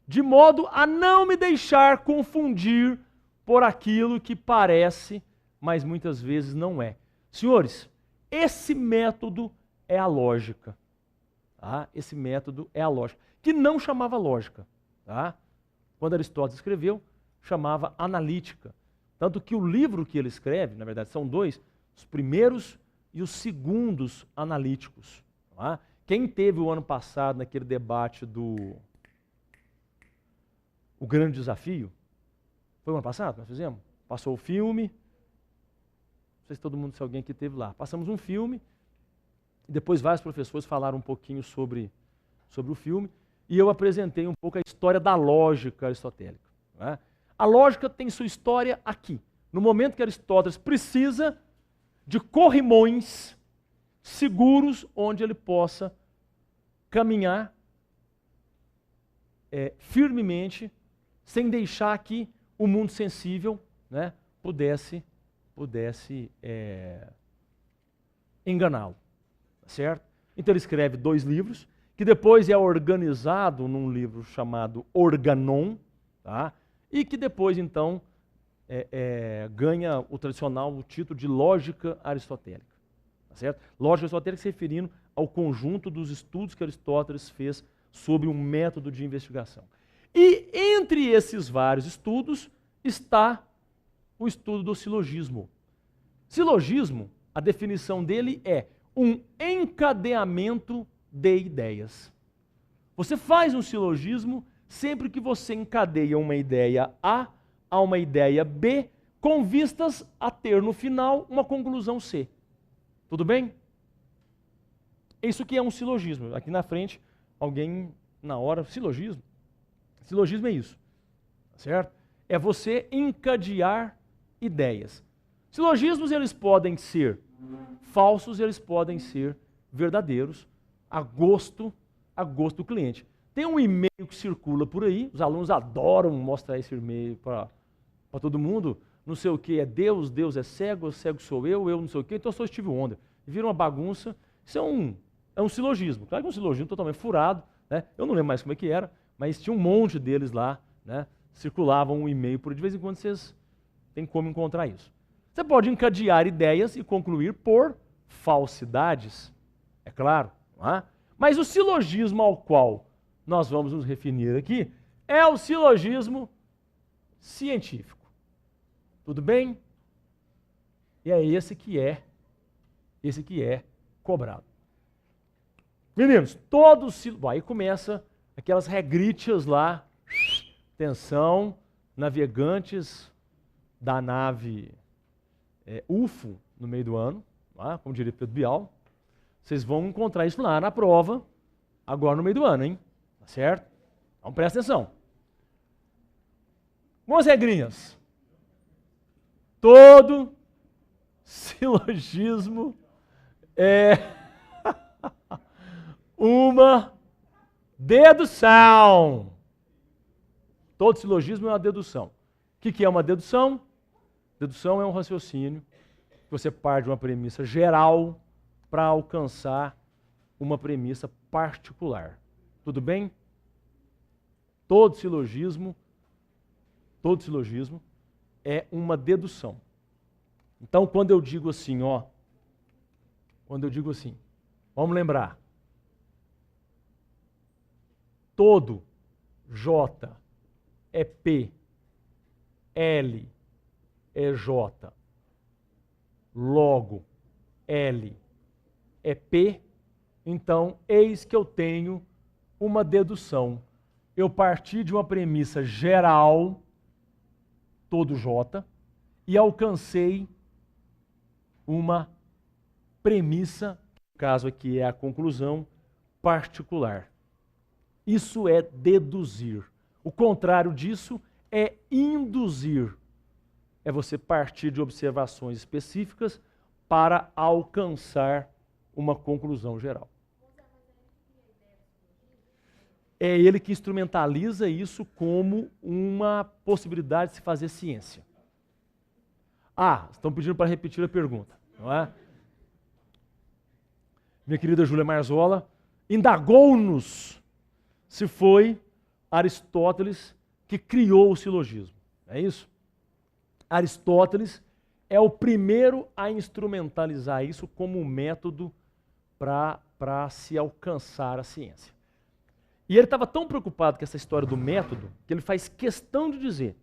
de modo a não me deixar confundir por aquilo que parece, mas muitas vezes não é. Senhores, esse método é a lógica. Tá? Esse método é a lógica, que não chamava lógica. Tá? Quando Aristóteles escreveu, chamava analítica. Tanto que o livro que ele escreve, na verdade são dois, os primeiros e os segundos analíticos. Tá? Quem teve o ano passado naquele debate do O Grande Desafio, foi o ano passado que nós fizemos? Passou o filme, não sei se todo mundo, se alguém aqui teve lá. Passamos um filme, e depois vários professores falaram um pouquinho sobre o filme, e eu apresentei um pouco a história da lógica aristotélica. Né? A lógica tem sua história aqui, no momento que Aristóteles precisa de corrimões seguros onde ele possa caminhar firmemente, sem deixar que o mundo sensível, né, pudesse enganá-lo. Certo? Então ele escreve 2 livros, que depois é organizado num livro chamado Organon, tá? E que depois, então, ganha o tradicional título de Lógica Aristotélica. Tá certo? Lógica Aristotélica se referindo ao conjunto dos estudos que Aristóteles fez sobre um método de investigação. E entre esses vários estudos está o estudo do silogismo. Silogismo, a definição dele é um encadeamento de ideias. Você faz um silogismo sempre que você encadeia uma ideia A a uma ideia B, com vistas a ter no final uma conclusão C. Tudo bem? Isso que é um silogismo. Aqui na frente, alguém na hora, silogismo? Silogismo é isso, certo? É você encadear ideias. Silogismos, eles podem ser falsos, eles podem ser verdadeiros, a gosto do cliente. Tem um e-mail que circula por aí, os alunos adoram mostrar esse e-mail para todo mundo, não sei o que, é Deus é cego sou eu não sei o que, então eu sou Steve Wonder. Vira uma bagunça, isso é um silogismo. Claro que é um silogismo totalmente furado, né? Eu não lembro mais como é que era, mas tinha um monte deles lá, né? Circulavam um e-mail por aí, de vez em quando vocês têm como encontrar isso. Você pode encadear ideias e concluir por falsidades, é claro, não é? Mas o silogismo ao qual nós vamos nos referir aqui é o silogismo científico. Tudo bem? E é esse que é cobrado. Meninos, aí começa aquelas regritas lá, atenção, navegantes da nave UFO no meio do ano, tá? Como diria Pedro Bial, vocês vão encontrar isso lá na prova, agora no meio do ano, hein? Tá certo? Então presta atenção. Algumas regrinhas. Todo silogismo é uma dedução. Todo silogismo é uma dedução. O que é uma dedução? Dedução é um raciocínio que você parte de uma premissa geral para alcançar uma premissa particular. Tudo bem? Todo silogismo é uma dedução. Então, quando eu digo assim, vamos lembrar, todo J é P, L é J, logo L é P, então eis que eu tenho uma dedução. Eu parti de uma premissa geral, todo J, e alcancei uma premissa, no caso aqui é a conclusão, particular. Isso é deduzir. O contrário disso é induzir. É você partir de observações específicas para alcançar uma conclusão geral. É ele que instrumentaliza isso como uma possibilidade de se fazer ciência. Ah, estão pedindo para repetir a pergunta, não é? Minha querida Júlia Marzola indagou-nos se foi Aristóteles que criou o silogismo. É isso? Aristóteles é o primeiro a instrumentalizar isso como um método para se alcançar a ciência. E ele estava tão preocupado com essa história do método que ele faz questão de dizer: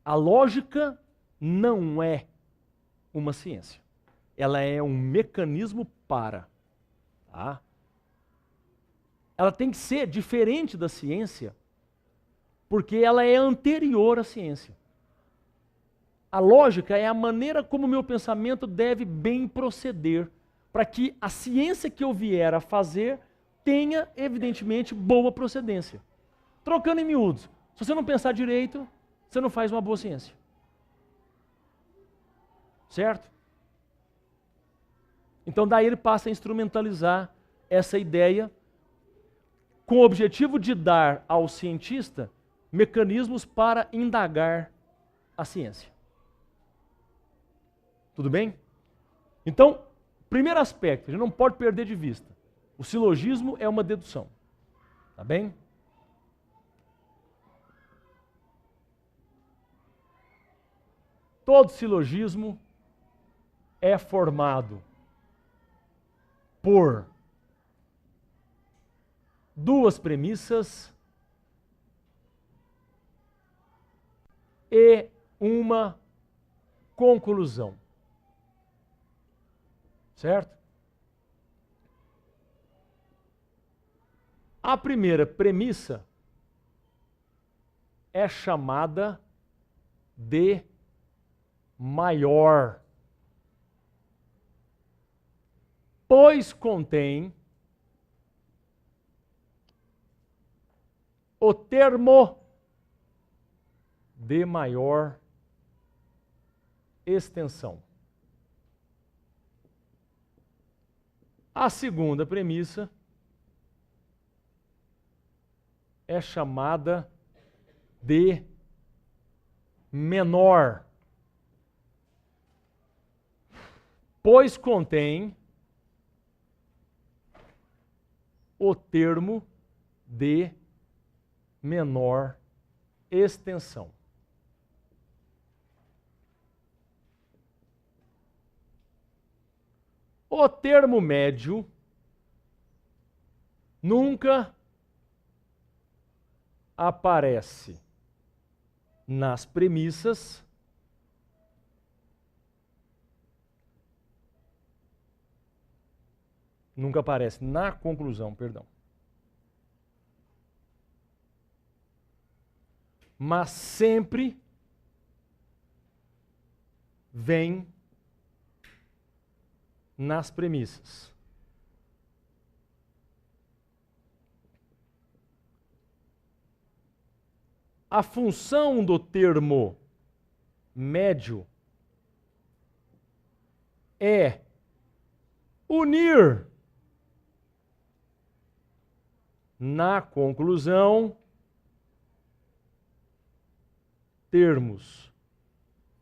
a lógica não é uma ciência. Ela é um mecanismo para. Tá? Ela tem que ser diferente da ciência porque ela é anterior à ciência. A lógica é a maneira como o meu pensamento deve bem proceder para que a ciência que eu vier a fazer tenha, evidentemente, boa procedência. Trocando em miúdos, se você não pensar direito, você não faz uma boa ciência. Certo? Então daí ele passa a instrumentalizar essa ideia com o objetivo de dar ao cientista mecanismos para indagar a ciência. Tudo bem? Então, primeiro aspecto, a gente não pode perder de vista. O silogismo é uma dedução. Tá bem? Todo silogismo é formado por duas premissas e uma conclusão. Certo? A primeira premissa é chamada de maior, pois contém o termo de maior extensão. A segunda premissa é chamada de menor, pois contém o termo de menor extensão. O termo médio nunca aparece nas premissas nunca aparece na conclusão, perdão. Mas sempre vem nas premissas. A função do termo médio é unir na conclusão termos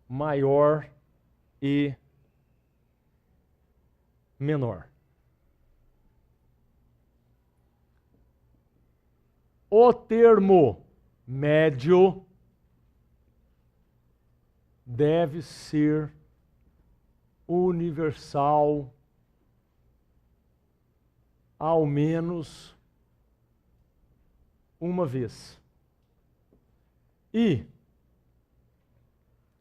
maior e menor. O termo médio deve ser universal, ao menos uma vez. E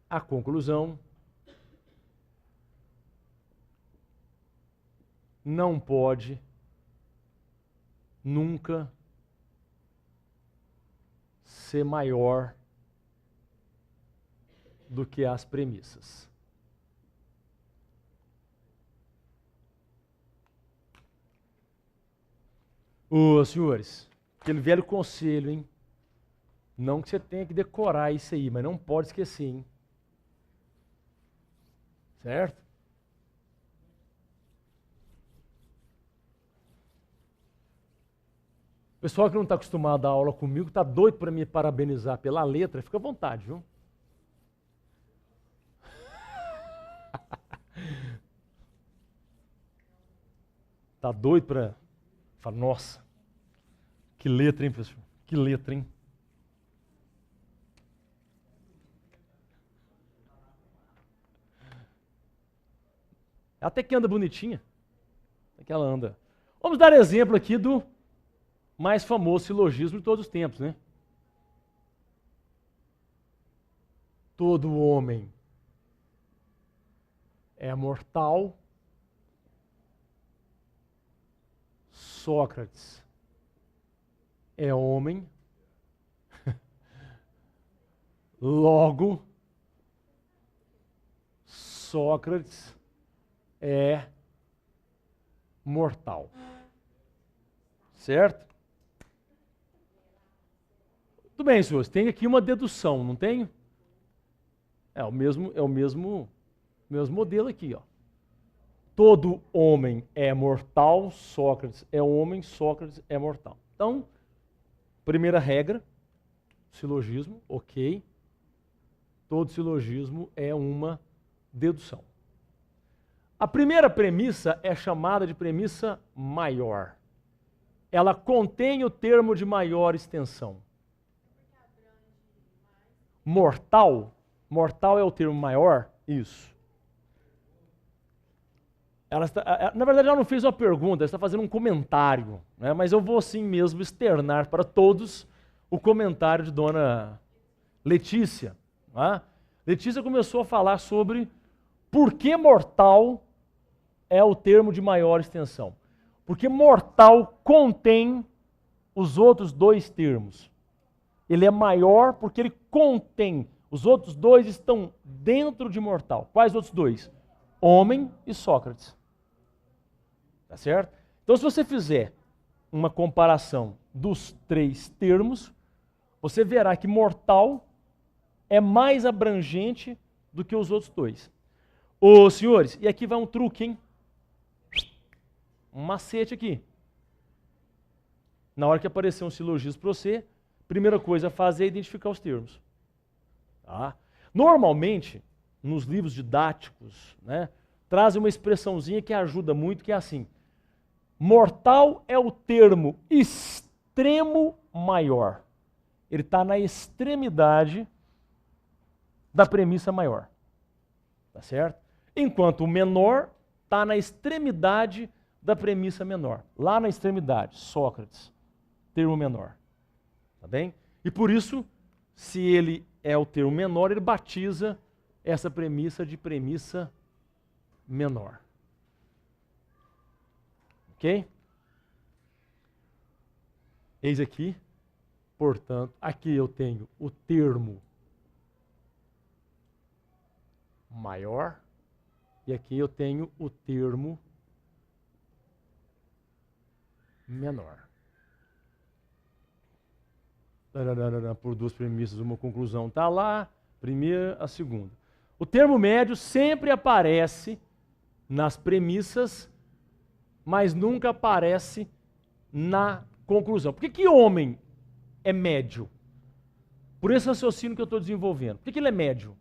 a conclusão não pode nunca ser maior do que as premissas. Ô, senhores, aquele velho conselho, hein? Não que você tenha que decorar isso aí, mas não pode esquecer, hein? Certo? O pessoal que não está acostumado a dar aula comigo está doido para me parabenizar pela letra, fica à vontade, viu? Tá doido para falar, nossa, que letra, hein, pessoal? Que letra, hein? Até que anda bonitinha. Até que ela anda. Vamos dar exemplo aqui do mais famoso silogismo de todos os tempos, né? Todo homem é mortal. Sócrates é homem. Logo, Sócrates é mortal. Certo? Tudo bem, senhores. Tem aqui uma dedução, não tem? É o mesmo modelo aqui, ó. Todo homem é mortal, Sócrates é homem, Sócrates é mortal. Então, primeira regra, silogismo, ok. Todo silogismo é uma dedução. A primeira premissa é chamada de premissa maior. Ela contém o termo de maior extensão. Mortal? Mortal é o termo maior? Isso. Na verdade, ela não fez uma pergunta, ela está fazendo um comentário, né? Mas eu vou assim mesmo externar para todos o comentário de Dona Letícia. Né? Letícia começou a falar sobre por que mortal é o termo de maior extensão. Porque mortal contém os outros dois termos. Ele é maior porque ele contém. Os outros dois estão dentro de mortal. Quais outros dois? Homem e Sócrates. Tá certo? Então, se você fizer uma comparação dos três termos, você verá que mortal é mais abrangente do que os outros dois. Ô, senhores, e aqui vai um truque, hein? Um macete aqui. Na hora que aparecer um silogismo para você, primeira coisa a fazer é identificar os termos. Tá? Normalmente, nos livros didáticos, né, trazem uma expressãozinha que ajuda muito, que é assim: mortal é o termo extremo maior. Ele está na extremidade da premissa maior. Tá certo? Enquanto o menor está na extremidade da premissa menor. Lá na extremidade, Sócrates, termo menor. Tá bem? E por isso, se ele é o termo menor, ele batiza essa premissa de premissa menor. Ok? Eis aqui, portanto, aqui eu tenho o termo maior e aqui eu tenho o termo menor. Por duas premissas, uma conclusão está lá, primeira, a segunda. O termo médio sempre aparece nas premissas, mas nunca aparece na conclusão. Por que homem é médio? Por esse raciocínio que eu estou desenvolvendo. Por que ele é médio?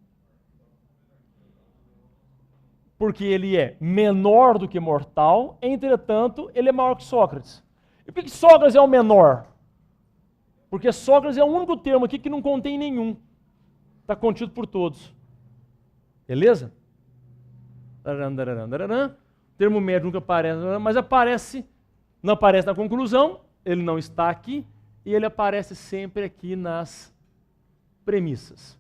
Porque ele é menor do que mortal, entretanto, ele é maior que Sócrates. E por que Sócrates é o menor? Porque Sócrates é o único termo aqui que não contém nenhum. Está contido por todos. Beleza? O termo médio nunca aparece, mas aparece, não aparece na conclusão, ele não está aqui, e ele aparece sempre aqui nas premissas.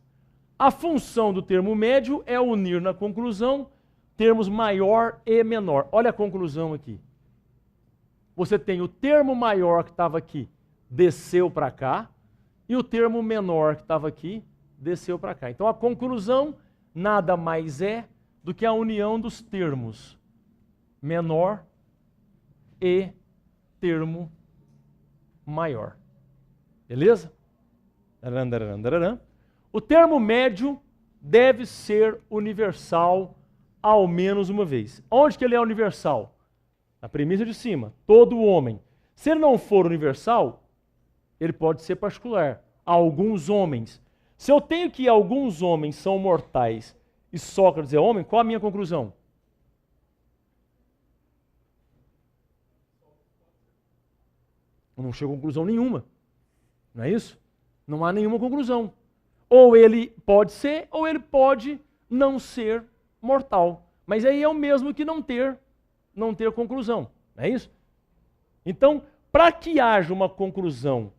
A função do termo médio é unir na conclusão termos maior e menor. Olha a conclusão aqui. Você tem o termo maior que estava aqui, desceu para cá, e o termo menor que estava aqui, desceu para cá. Então a conclusão nada mais é do que a união dos termos menor e termo maior. Beleza? Dararam, dararam, dararam. O termo médio deve ser universal ao menos uma vez. Onde que ele é universal? Na premissa de cima, todo homem. Se ele não for universal, ele pode ser particular. Alguns homens. Se eu tenho que alguns homens são mortais e Sócrates é homem, qual a minha conclusão? Eu não chego a conclusão nenhuma. Não é isso? Não há nenhuma conclusão. Ou ele pode ser, ou ele pode não ser mortal. Mas aí é o mesmo que não ter conclusão. Não é isso? Então, para que haja uma conclusão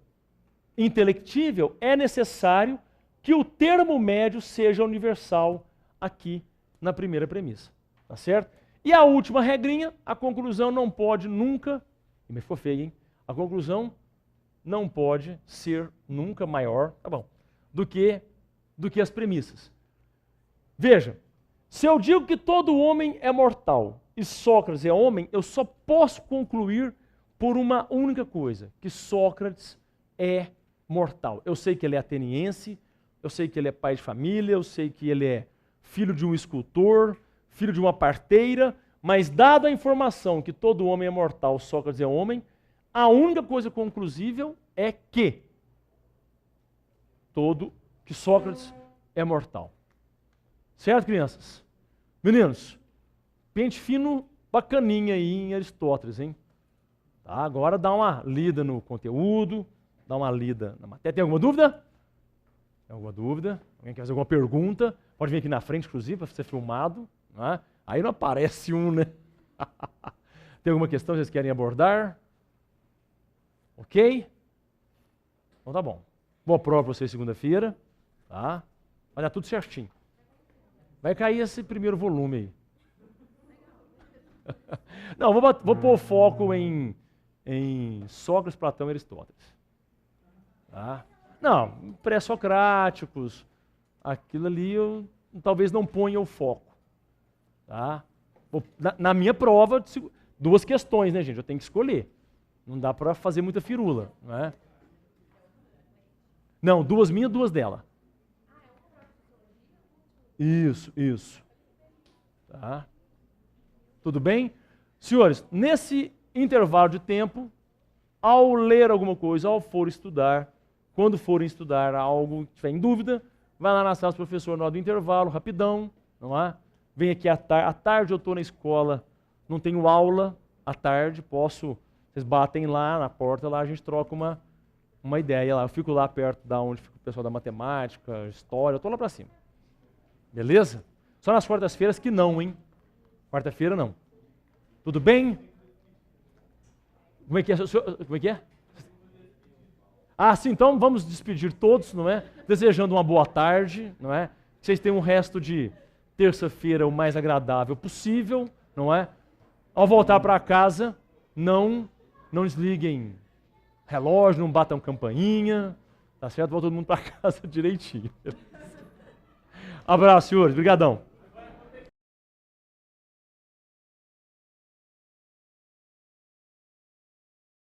intelectível, é necessário que o termo médio seja universal aqui na primeira premissa. Tá certo? E a última regrinha, a conclusão não pode nunca, mas ficou feio, hein? A conclusão não pode ser nunca maior, tá bom, do que as premissas. Veja, se eu digo que todo homem é mortal e Sócrates é homem, eu só posso concluir por uma única coisa, que Sócrates é mortal. Eu sei que ele é ateniense, eu sei que ele é pai de família, eu sei que ele é filho de um escultor, filho de uma parteira, mas dada a informação que todo homem é mortal, Sócrates é homem, a única coisa conclusível é que Sócrates é mortal. Certo, crianças? Meninos, pente fino bacaninha aí em Aristóteles, hein? Tá, agora dá uma lida no conteúdo, dá uma lida na matéria. Tem alguma dúvida? Tem alguma dúvida? Alguém quer fazer alguma pergunta? Pode vir aqui na frente, inclusive, para ser filmado. Né? Aí não aparece um, né? Tem alguma questão que vocês querem abordar? Ok? Então tá bom. Boa prova para vocês segunda-feira. Tá? Vai dar tudo certinho. Vai cair esse primeiro volume aí. Não, vou pôr o foco em Sócrates, Platão e Aristóteles. Tá? Não, pré-socráticos, aquilo ali eu talvez não ponha o foco. Tá? Na minha prova, duas questões, né, gente? Eu tenho que escolher. Não dá para fazer muita firula. Né? Não, duas minhas, duas dela. Isso. Tá? Tudo bem? Senhores, nesse intervalo de tempo, ao ler alguma coisa, ao for estudar, quando forem estudar algo que estiver em dúvida, vai lá na sala do professor na hora do intervalo, rapidão, não é? Vem aqui à tarde eu estou na escola, não tenho aula à tarde, vocês batem lá na porta, lá a gente troca uma ideia lá. Eu fico lá perto da onde fica o pessoal da matemática, história, eu estou lá para cima. Beleza? Só nas quartas-feiras que não, hein? Quarta-feira não. Tudo bem? Como é que é? Como é que é? Ah, sim, então vamos despedir todos, não é? Desejando uma boa tarde, não é? Que vocês tenham um resto de terça-feira o mais agradável possível, não é? Ao voltar para casa, não desliguem relógio, não batam campainha, tá certo? Volta todo mundo para casa direitinho. Abraço, senhores. Obrigadão.